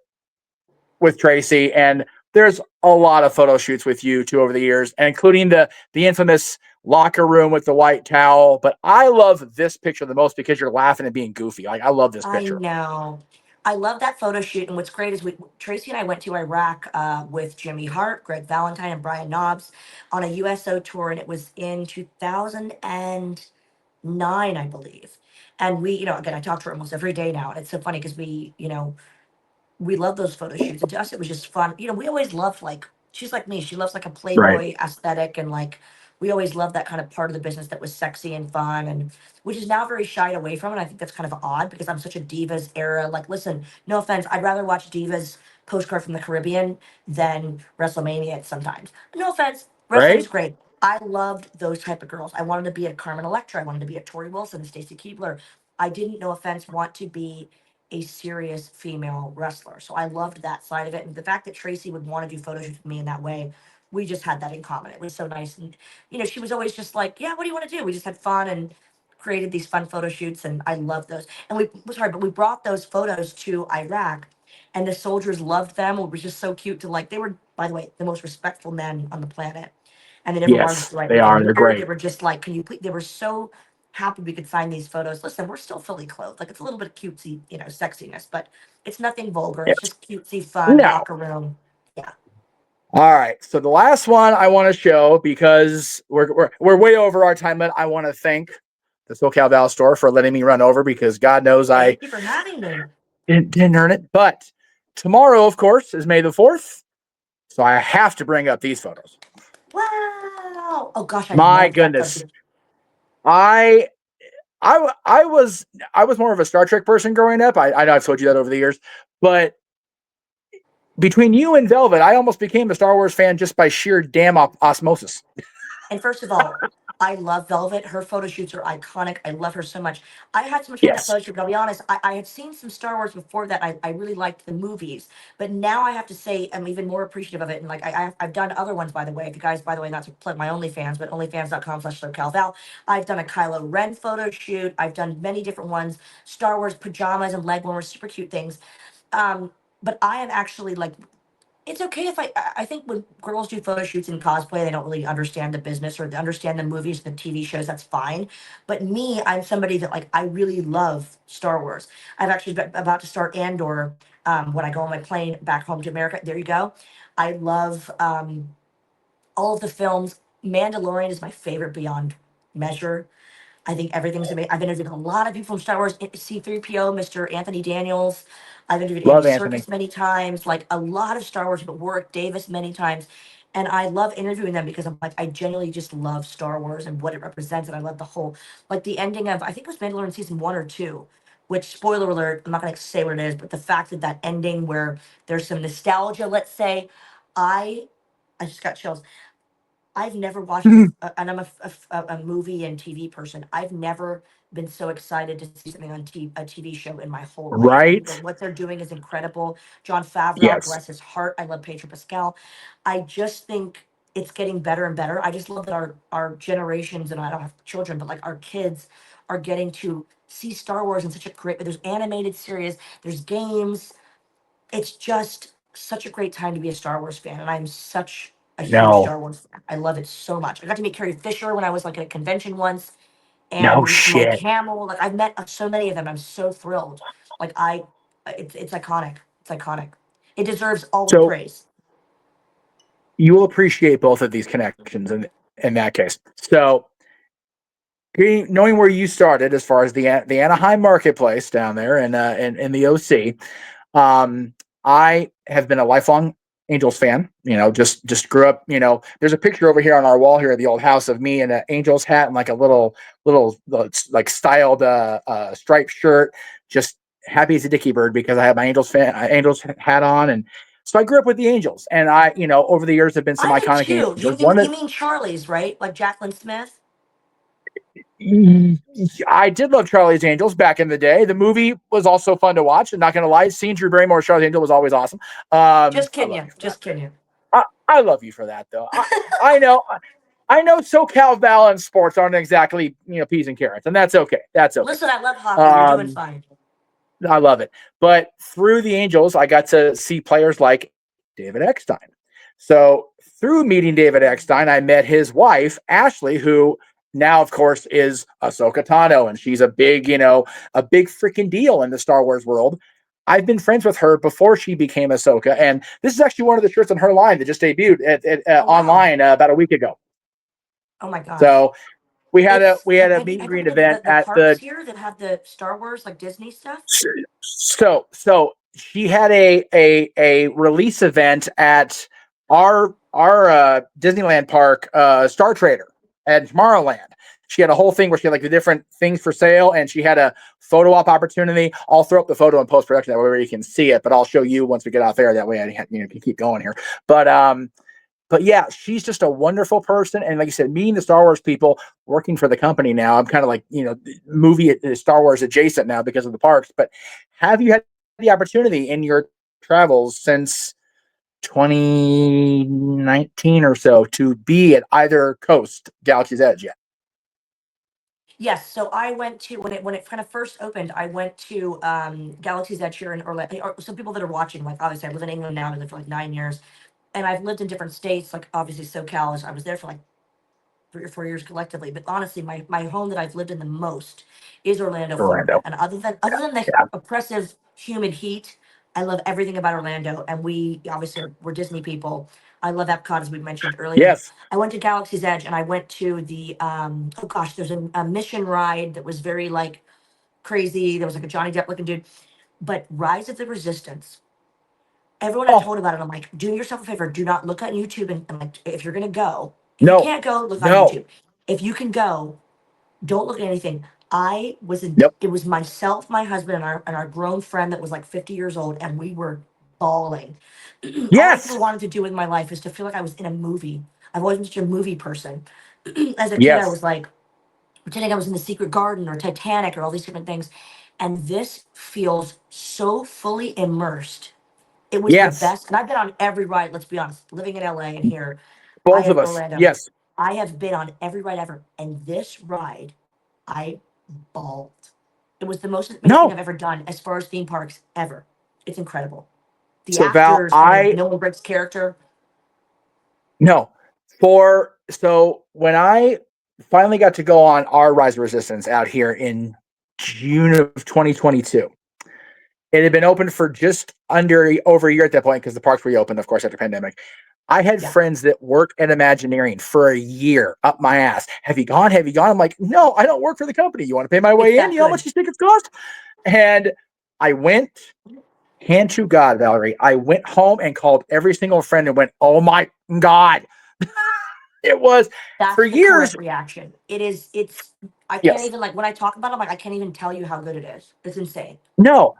with Tracy, and there's a lot of photo shoots with you two over the years, and including the infamous locker room with the white towel. But I love this picture the most because you're laughing and being goofy. Like I love this I picture. know. I love that photo shoot. And what's great is Tracy and I went to Iraq with Jimmy Hart, Greg Valentine, and Brian Knobs on a USO tour. And it was in 2009, I believe. And we, again, I talk to her almost every day now. And it's so funny because we love those photo shoots. And to us, it was just fun. We always loved like she's like me. She loves like a Right. Playboy aesthetic, and like we always loved that kind of part of the business that was sexy and fun, and which is now very shied away from. And I think that's kind of odd because I'm such a divas era. Like, listen, no offense, I'd rather watch divas postcard from the Caribbean than WrestleMania sometimes. No offense, wrestling's Right. great. I loved those type of girls. I wanted to be a Carmen Electra. I wanted to be a Tori Wilson, a Stacy Keibler. I didn't, no offense, want to be a serious female wrestler. So I loved that side of it. And the fact that Tracy would want to do photo shoots with me in that way, we just had that in common. It was so nice. And, she was always just like, yeah, what do you want to do? We just had fun and created these fun photo shoots. And I loved those. And we brought those photos to Iraq, and the soldiers loved them. It was just so cute to like, they were, by the way, the most respectful men on the planet. And they never wanted us Yes, to write they anything are. They're weird. They great. were just like, can you please? They were so happy we could sign these photos. Listen, we're still fully clothed. Like it's a little bit of cutesy, sexiness, but it's nothing vulgar. It's Yes. just cutesy, fun, No. locker room. Yeah. All right. So the last one I want to show because we're way over our time limit. I want to thank the SoCal Val store for letting me run over because God knows I Thank you for having me. didn't earn it. But tomorrow, of course, is May the 4th. So I have to bring up these photos. Wow. Oh gosh, I My love that goodness. photo. I I was more of a Star Trek person growing up. I know I've told you that over the years, but between you and Velvet, I almost became a Star Wars fan just by sheer damn osmosis. And first of all, I love Velvet. Her photo shoots are iconic. I love her so much. I had so much fun with that Yes. photo shoot, but I'll be honest, I had seen some Star Wars before that. I really liked the movies. But now I have to say I'm even more appreciative of it. And like I've done other ones, by the way. If you guys, by the way, not to plug my OnlyFans, but onlyfans.com/oCalval. I've done a Kylo Ren photo shoot. I've done many different ones. Star Wars pajamas and leg warmers, super cute things. Um, but I am actually like it's okay if I think when girls do photo shoots in cosplay, they don't really understand the business or they understand the movies, the TV shows. That's fine. But me, I'm somebody that like I really love Star Wars. I've actually been about to start Andor when I go on my plane back home to America. There you go. I love all of the films. Mandalorian is my favorite beyond measure. I think everything's amazing. I've interviewed a lot of people from Star Wars, C3PO, Mr. Anthony Daniels. I've interviewed Andy Love Anthony. Serkis many times, like a lot of Star Wars, but Warwick Davis many times. And I love interviewing them because I'm like, I genuinely just love Star Wars and what it represents. And I love the whole, like the ending of, I think it was Mandalorian season 1 or 2, which, spoiler alert, I'm not going to say what it is, but the fact that that ending where there's some nostalgia, let's say, I, I just got chills. I've never watched and I'm a movie and TV person. I've never been so excited to see something on a TV show in my whole life. I think that Right? what they're doing is incredible. John Favreau, Yes. bless his heart. I love Pedro Pascal. I just think it's getting better and better. I just love that our generations, and I don't have children, but like our kids are getting to see Star Wars in such a great. There's animated series, there's games. It's just such a great time to be a Star Wars fan, and I'm such a huge No. Star Wars fan. I love it so much. I got to meet Carrie Fisher when I was like at a convention once, No and Mark shit. Hamill. Like I've met so many of them. I'm so thrilled. Like it's iconic. It's iconic. It deserves all the So praise. you will appreciate both of these connections in that case. So knowing where you started as far as the Anaheim marketplace down there and in the OC, um, I have been a lifelong Angels fan. Just grew up. There's a picture over here on our wall here at the old house of me in an Angels hat and like a little like styled striped shirt. Just happy as a dicky bird because I have my Angels hat on, and so I grew up with the Angels. And over the years have been some I did iconic too. Angels. One You that mean Charlie's, right? Like Jacqueline Smith. I did love Charlie's Angels back in the day. The movie was also fun to watch. I'm not going to lie. Seeing Drew Barrymore as Charlie's Angel was always awesome. Just I kidding love you. you for that. Just kidding you. I love you for that, though. I know. I know SoCal Val and sports aren't exactly peas and carrots, and that's okay. That's okay. Listen, I love hockey. You're doing Um, fine. I love it. But through the Angels, I got to see players like David Eckstein. So through meeting David Eckstein, I met his wife, Ashley, who now, of course, is Ahsoka Tano, and she's a big freaking deal in the Star Wars world. I've been friends with her before she became Ahsoka, and this is actually one of the shirts on her line that just debuted Oh wow. online about a week ago. Oh my gosh. So we had a It's we had a have meet you and ever greet been to event the at parks the here that have the Star Wars like Disney stuff? so she had a release event at our Disneyland park, Star Trader at Tomorrowland. She had a whole thing where she had like the different things for sale, and she had a photo op opportunity. I'll throw up the photo in post production that way you can see it, but I'll show you once we get out there. That way I can keep going here. But yeah, she's just a wonderful person. And like you said, meeting the Star Wars people, working for the company now, I'm kind of like, movie Star Wars adjacent now because of the parks. But have you had the opportunity in your travels since 2019 or so to be at either coast, Galaxy's Edge yet? Yes, so I went to when it kind of first opened. I went to Galaxy's Edge here in Orlando. So people that are watching, like obviously, I live in England now. I lived for like 9 years, and I've lived in different states. Like obviously, SoCal is. I was there for like 3 or 4 years collectively. But honestly, my home that I've lived in the most is Orlando, Florida. Orlando. And other than the Yeah. oppressive humid heat, I love everything about Orlando. And we obviously we're Disney people. I love Epcot as we mentioned earlier. Yes. I went to Galaxy's Edge and I went to the oh gosh, there's a mission ride that was very like crazy. There was like a Johnny Depp looking dude. But Rise of the Resistance, everyone I've Oh, told about it, I'm like, do yourself a favor, do not look on YouTube and like if you're gonna go, if you no. can't go, look on No. YouTube. If you can go, don't look at anything. I was in Yep. it was myself, my husband, and our grown friend that was like 50 years old, and we were bawling. All I've ever Yes. wanted to do with my life is to feel like I was in a movie. I've always been such a movie person. As a kid, I Yes. was like pretending I was in the Secret Garden or Titanic or all these different things. And this feels so fully immersed. It was the Yes. best. And I've been on every ride, let's be honest, living in LA and here, I Both of have us. Orlando. Yes. I have been on every ride ever. And this ride, I bawled. It was the most amazing thing No. I've ever done as far as theme parks ever. It's incredible. The So Val, actors, I mean, Nolan Brick's character. no. So when I finally got to go on our Rise of Resistance out here in June of 2022, it had been open for just over a year at that point because the parks reopened, of course, after pandemic. I had Yeah, friends that work at Imagineering for a year up my ass. Have you gone? Have you gone? I'm like, no, I don't work for the company. You want to pay my it's way in? that You know how much good. these tickets cost? And I went, hand to God, Valerie, I went home and called every single friend and went, "Oh my God." It was for That's the years. correct reaction. It's I can't Yes. even, like, when I talk about it, I'm like, I can't even tell you how good it is. It's insane. No,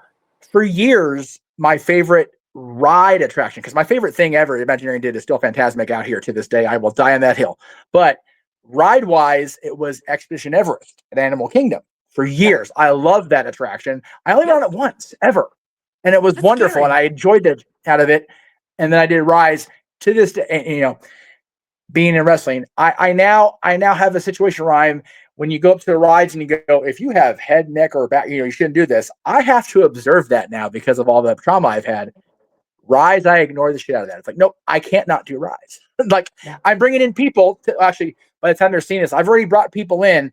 for years, my favorite ride attraction, because my favorite thing ever Imagineering did is still Fantasmic out here to this day. I will die on that hill. But ride wise, it was Expedition Everest at Animal Kingdom for Yep. years. I loved that attraction. I only went Yep. on it once ever, and it was That's wonderful, and scary. I enjoyed it out of it. And then I did Rise to this day. And, being in wrestling, I now have a situation where I'm when you go up to the rides and you go, if you have head, neck, or back, you shouldn't do this. I have to observe that now because of all the trauma I've had. Rise, I ignore the shit out of that. It's like, nope, I can't not do Rise. Like Yeah. I'm bringing in people to actually. By the time they're seeing this, I've already brought people in,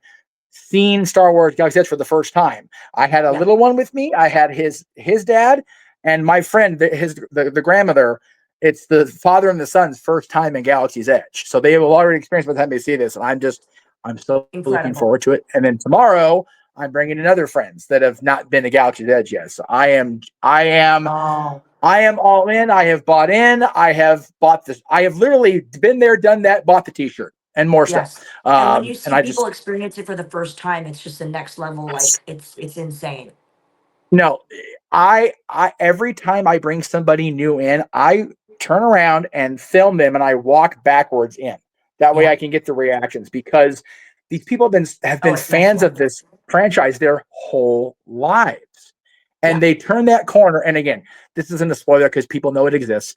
seen Star Wars Galaxy's Edge for the first time. I had a Yeah. little one with me. I had his dad and my friend, the grandmother. It's the father and the son's first time in Galaxy's Edge, so they will already experience by the time they see this. And I'm still looking Incredible. forward to it. And then tomorrow, I'm bringing in other friends that have not been to Galaxy's Edge yet. So Oh, I am all in. I have bought in. I have bought this. I have literally been there, done that, bought the T-shirt and more still. yes. And when you And see I people just experience it for the first time, it's just the next level. Like it's insane. no. I every time I bring somebody new in, I turn around and film them, and I walk backwards in. That way, Yeah. I can get the reactions because these people have been Oh, it's next fans of level. this franchise their whole lives, Yeah. and they turn that corner. And again, this isn't a spoiler because people know it exists.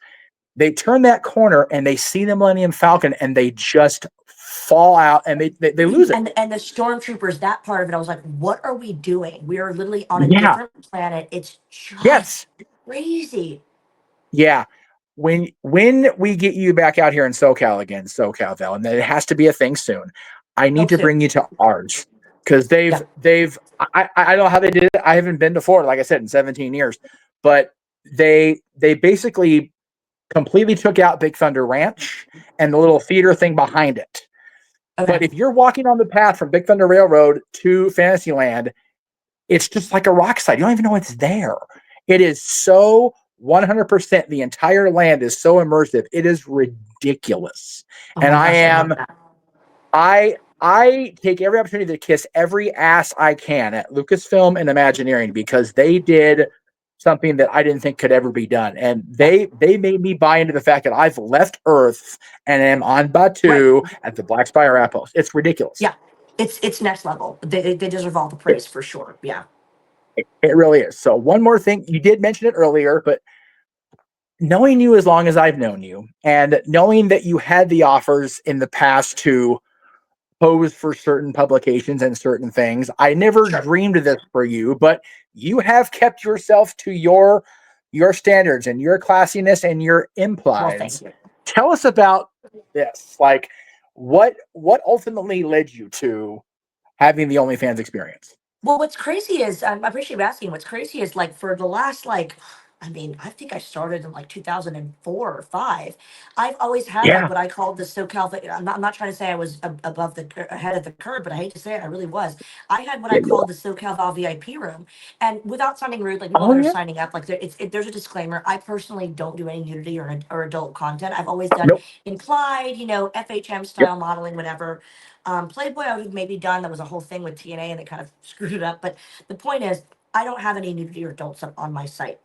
They turn that corner and they see the Millennium Falcon and they just fall out and they lose it. And the stormtroopers, that part of it, I was like, what are we doing? We are literally on a Yeah. different planet. It's just Yes. crazy. Yeah. When we get you back out here in SoCal again, SoCal Val, and it has to be a thing soon. I So need to soon. bring you to ours because Yeah. I don't know how they did it. I haven't been before, like I said, in 17 years, but they basically completely took out Big Thunder Ranch and the little theater thing behind it. Okay. But if you're walking on the path from Big Thunder Railroad to Fantasyland, it's just like a rock slide. You don't even know it's there. It is so 100%. The entire land is so immersive. It is ridiculous. Oh And my I gosh, I love am that. I take every opportunity to kiss every ass I can at Lucasfilm and Imagineering because they did something that I didn't think could ever be done. And Yeah. they made me buy into the fact that I've left Earth and am on Right. Batu at the Black Spire Outpost. It's ridiculous. Yeah. It's next level. They deserve all the It, praise for sure. Yeah. it really is. So one more thing, you did mention it earlier, but knowing you as long as I've known you and knowing that you had the offers in the past to pose for certain publications and certain things. I never Sure. dreamed of this for you, but you have kept yourself to your standards and your classiness and your Well, thank implies. you. Tell us about this. Like what ultimately led you to having the OnlyFans experience? Well, what's crazy is, I appreciate you asking. What's crazy is, like, for the last, like, I mean, I think I started in like 2004 or five. I've always had like Yeah. what I called the SoCal. I'm not trying to say I was above ahead of the curve, but I hate to say it, I really was. I had what I Yeah, you called are. the SoCal Val VIP room, and without sounding rude, like people Oh that are yeah. signing up, like there's a disclaimer. I personally don't do any nudity or adult content. I've always done Nope. implied, FHM Yep. style modeling, whatever. Playboy, I would maybe done. That was a whole thing with TNA, and they kind of screwed it up. But the point is, I don't have any nudity or adult stuff on my site.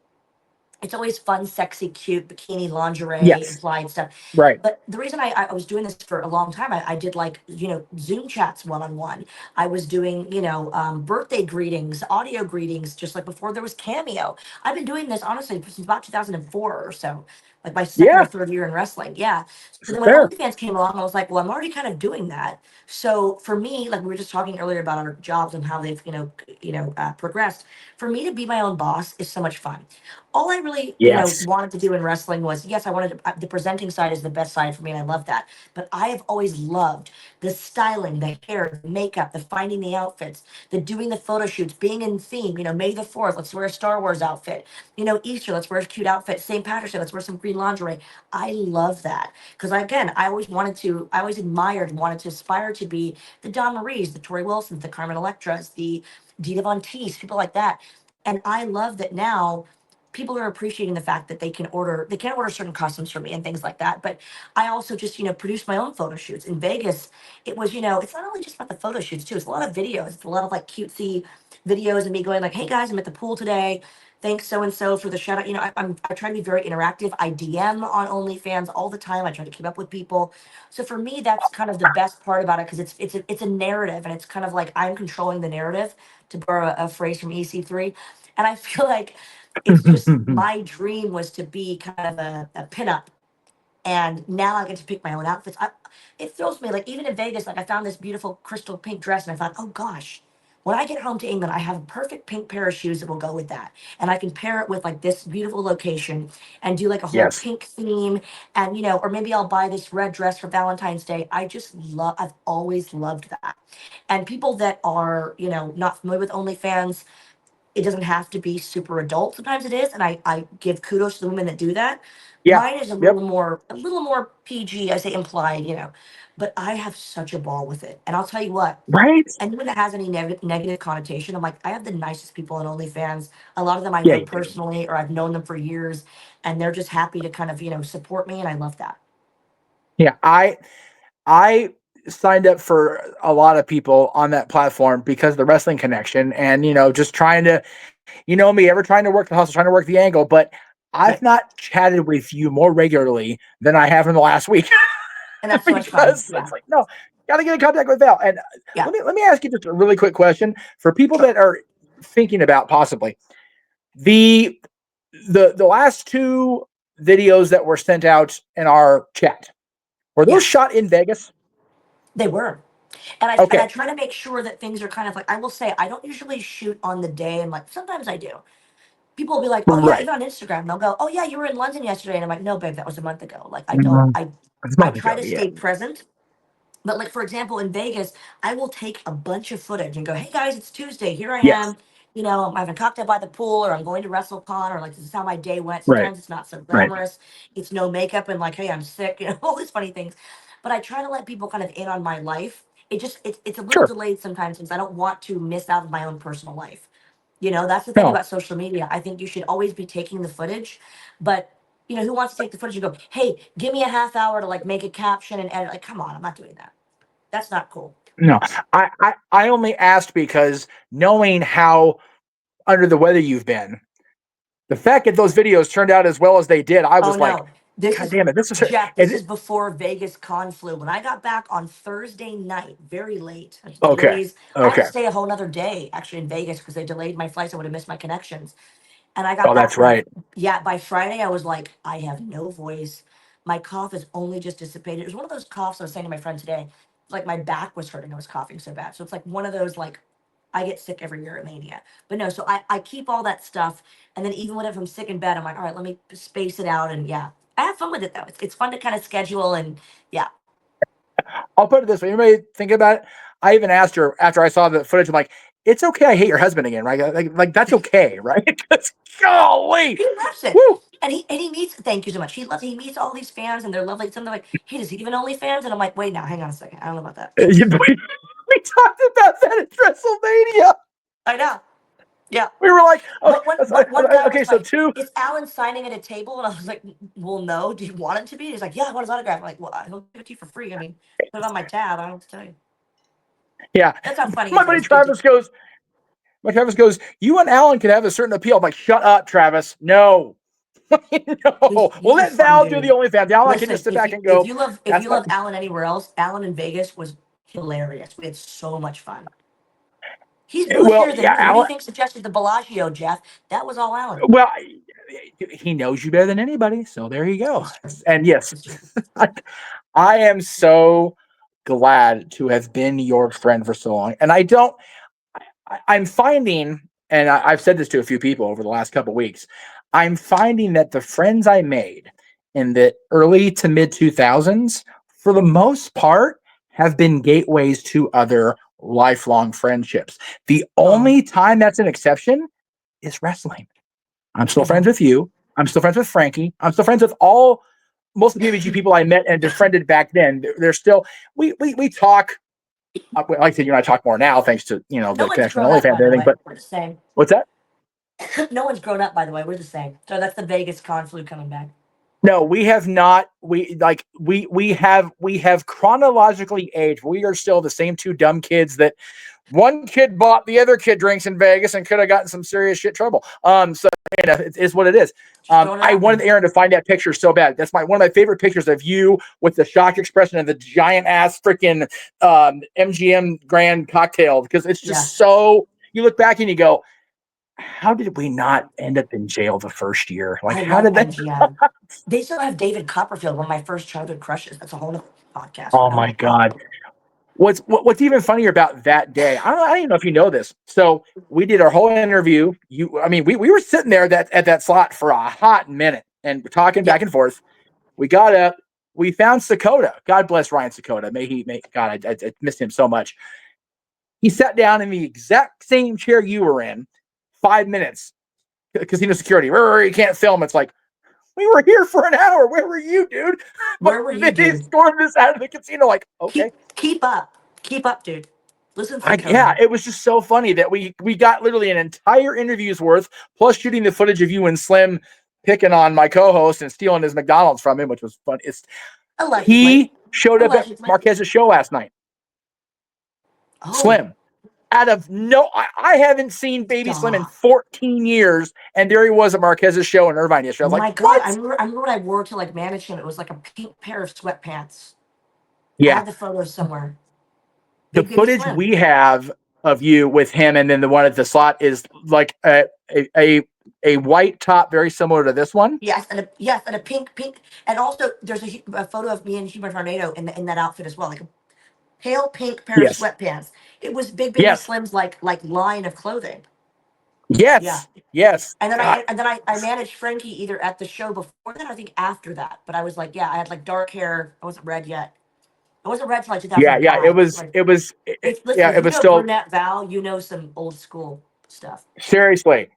It's always fun, sexy, cute, bikini, lingerie, Yes. implied stuff. Right. But the reason I was doing this for a long time, I did, like, Zoom chats one on one. I was doing, birthday greetings, audio greetings, just like before there was Cameo. I've been doing this honestly since about 2004 or so, like my second or Yeah. third year in wrestling. Yeah. So then when Fair. OnlyFans came along, I was like, well, I'm already kind of doing that. So for me, like we were just talking earlier about our jobs and how they've, progressed. For me to be my own boss is so much fun. All I really, Yes. wanted to do in wrestling was, yes, I wanted to, the presenting side is the best side for me, and I love that. But I have always loved the styling, the hair, the makeup, the finding the outfits, the doing the photo shoots, being in theme. May the 4th, let's wear a Star Wars outfit. Easter, let's wear a cute outfit. St. Patrick's Day, let's wear some green lingerie. I love that because, again, I always admired, wanted to aspire to be the Don Maries, the Tori Wilsons, the Carmen Electras, the Dita Von Teese, people like that. And I love that now people are appreciating the fact that they can order certain customs from me and things like that. But I also just, produce my own photo shoots. In Vegas, it was, it's not only just about the photo shoots too, it's a lot of videos. It's a lot of like cutesy videos and me going like, hey guys, I'm at the pool today. Thanks so and so for the shout out. I try to be very interactive. I DM on OnlyFans all the time. I try to keep up with people. So for me, that's kind of the best part about it because it's a narrative and it's kind of like I'm controlling the narrative, to borrow a phrase from EC3. And I feel like it's just my dream was to be kind of a pinup, and now I get to pick my own outfits. It thrills me. Like even in Vegas, like I found this beautiful crystal pink dress, and I thought, oh gosh, when I get home to England, I have a perfect pink pair of shoes that will go with that, and I can pair it with like this beautiful location and do like a whole Yes. pink theme, and or maybe I'll buy this red dress for Valentine's Day. I've always loved that, and people that are not familiar with OnlyFans, it doesn't have to be super adult. Sometimes it is, and I give kudos to the women that do that. Yeah. Mine is Yep. a little more PG, I say implied, but I have such a ball with it. And I'll tell you what, Right. anyone that has any negative connotation, I'm like, I have the nicest people on OnlyFans. A lot of them I Yeah, know you do. personally, or I've known them for years, and they're just happy to kind of, support me, and I love that. Yeah. I signed up for a lot of people on that platform because of the wrestling connection and, just trying to, me ever trying to work the hustle, trying to work the angle, but I've Right. not chatted with you more regularly than I have in the last week. And that's so much fun. Because Yeah. it's like, no, got to get in contact with Val. And Yeah. let me ask you just a really quick question for people Sure. that are thinking about possibly the the last two videos that were sent out in our chat. Were those Yes, shot in Vegas? they were. And I Okay. try to make sure that things are kind of like, I will say I don't usually shoot on the day, and like sometimes I do. People will be like, oh yeah, Right. even on Instagram, they'll go, oh yeah, you were in London yesterday, and I'm like, no, babe, that was a month ago. Like I don't, Mhm. I It's a I month try ago. to Yeah. stay present. But like for example, in Vegas, I will take a bunch of footage and go, hey guys, it's Tuesday. Here I Yes. am. I'm having a cocktail by the pool, or I'm going to WrestleCon, or like this is how my day went. Right. Sometimes it's not so Right. glamorous. It's no makeup and like, hey, I'm sick. All these funny things. But I try to let people kind of in on my life. It's a little Sure. delayed sometimes because I don't want to miss out on my own personal life. That's the thing No. about social media. I think you should always be taking the footage, but who wants to take the footage and go, hey, give me a half hour to like make a caption and edit? Like, come on, I'm not doing that. That's not cool. No. I only asked because knowing how under the weather you've been, the fact that those videos turned out as well as they did, I Oh was like, no, this God is damn it, this is Jeff. This it. is before Vegas Con flew. When I got back on Thursday night, very late, the Okay. delays. I had to Okay. stay a whole nother day actually in Vegas because they delayed my flights. I would have missed my connections. And I got Oh, back that's like, right. yeah, by Friday, I was like, I have no voice. My cough has only just dissipated. It was one of those coughs I was saying to my friend today. Like my back was hurting. I was coughing so bad. So it's like one of those, like, I get sick every year at Mania. But no, so I keep all that stuff. And then even when I'm sick in bed, I'm like, all right, let me space it out. And yeah, I have fun with it though. It's fun to kind of schedule. And yeah. I'll put it this way. Anybody think about it? I even asked her after I saw the footage. I'm like, it's okay. I hate your husband again, right? Like that's okay, right? Because golly, He loves it. woo. And he meets, thank you so much. He meets all these fans and they're lovely. Some they're like, hey, does he even OnlyFans? And I'm like, wait, now, hang on a second. I don't know about that. We talked about that at WrestleMania. I know. Yeah. We were like, okay, One guy okay, was so like, two, is Alan signing at a table? And I was like, well, no. Do you want it to be? He's like, yeah, I want his autograph. I'm like, well, I'll give it to you for free. I mean, put it on my tab. I don't have to tell you. yeah. That's how funny My is it. buddy It's big deal. Travis goes, you and Alan could have a certain appeal. I'm like, shut up, Travis. No. No. We'll He's a let fun Val do the dude. OnlyFans. Alan can Listen, just sit back and if go, you love if that's you fine. love Alan anywhere else, Alan in Vegas was hilarious. We had so much fun. He's Well, bougier than yeah, me. Who do you Alan. think suggested the Bellagio, Jeff? That was all Alan. Well, he knows you better than anybody. So there you go. It's true. And yes, It's true. I am so glad to have been your friend for so long. And I'm finding, and I've said this to a few people over the last couple of weeks, I'm finding that the friends I made in the early to mid 2000s, for the most part, have been gateways to other lifelong friendships. The Oh, only time that's an exception is wrestling. I'm still I friends know. with you. I'm still friends with Frankie. I'm still friends with most of the PVG people I met and befriended back then. They're still, we talk. Like I said, you and I talk more now thanks to No the one's connection to grown up, OnlyFans and by the everything. way. But We're the same. what's that? No one's grown up, by the way. We're the same. So that's the Vegas con flu coming back. No, we have not. We have chronologically aged. We are still the same two dumb kids that one kid bought the other kid drinks in Vegas and could have gotten some serious shit trouble. So it's what it is. I wanted Aaron to find that picture so bad. That's one of my favorite pictures of you with the shock expression and the giant ass freaking MGM Grand cocktail, because it's just so. You look back and you go, how did we not end up in jail the first year? Like, how did that? MGM. They still have David Copperfield, one of my first childhood crushes. That's a whole other podcast. Oh my God. What's even funnier about that day? I don't even know if you know this. So we did our whole interview. We were sitting there at that slot for a hot minute and talking back and forth. We got up. We found Sakota. God bless Ryan Sakota. God, I missed him so much. He sat down in the exact same chair you were in. 5 minutes. Casino security. You can't film. It's like, we were here for an hour. Where were you, dude? Where were you, dude? They stormed us out of the casino. Like, okay. Keep up, dude. Listen for it was just so funny that we got literally an entire interview's worth, plus shooting the footage of you and Slim picking on my co-host and stealing his McDonald's from him, which was fun. He showed up at Marquez's show last night. Oh. Slim. Out of I haven't seen Baby Slim in 14 years, and there he was at Marquez's show in Irvine yesterday. I was like, God, what? I remember when I wore to like manage him. It was like a pink pair of sweatpants. Yeah, I have the photos somewhere. The footage we have of you with him, and then the one at the slot is like a white top, very similar to this one. Yes, and a pink, and also there's a photo of me and Human Tornado in that outfit as well, like a pale pink pair of sweatpants. It was Big Baby Slim's like line of clothing. Yes. Yeah. Yes. And then I managed Frankie either at the show before that, or I think after that. But I was like, I had like dark hair. I wasn't red yet. I wasn't red till like 2005. Yeah. It was still brunette Val. You know some old school stuff. Seriously,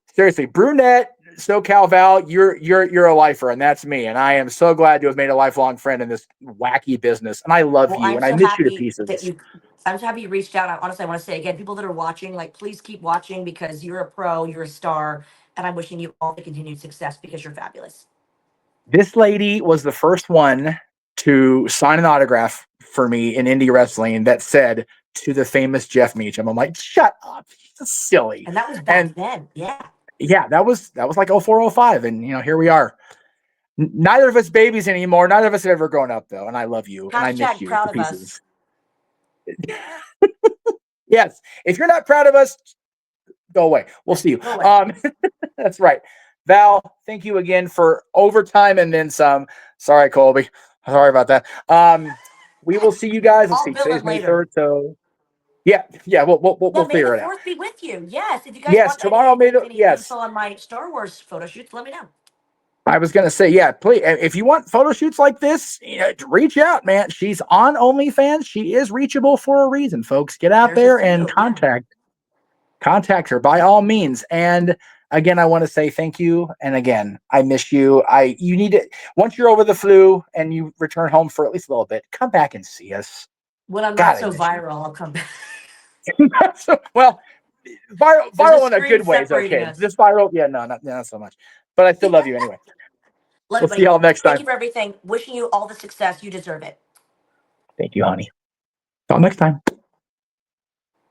brunette oCal Val. You're a lifer, and that's me. And I am so glad to have made a lifelong friend in this wacky business. And I love you, and I miss you to pieces. I'm so happy you reached out. Honestly, I want to say again, people that are watching, like, please keep watching, because you're a pro, you're a star, and I'm wishing you all the continued success because you're fabulous. This lady was the first one to sign an autograph for me in indie wrestling that said, "To the famous Jeff Meacham." I'm like, shut up, that's silly. And that was back then, yeah. Yeah, that was like 0405, and here we are. Neither of us babies anymore. Neither of us have ever grown up, though, and I love you, and I miss you to pieces. Yes, if you're not proud of us, go away. We'll see you. That's right. Val, thank you again for overtime and then some. Sorry, Colby. Sorry about that. We will see you guys. Let's see. Today's May 3rd, so yeah, we'll figure it out. May the 4th be with you. Yes, if you guys want tomorrow, any info on my Star Wars photo shoots, let me know. I was going to say, please, if you want photo shoots like this, reach out, man. She's on OnlyFans. She is reachable for a reason, folks. Get out there and contact her by all means. And again, I want to say thank you. And again, I miss you. You need to, once you're over the flu and you return home for at least a little bit, come back and see us. When I'm not so viral, I'll come back. Well, viral in a good way is okay. This viral, not so much. But I still love you anyway. We'll see y'all next time. Thank you for everything. Wishing you all the success. You deserve it. Thank you, honey. Till next time.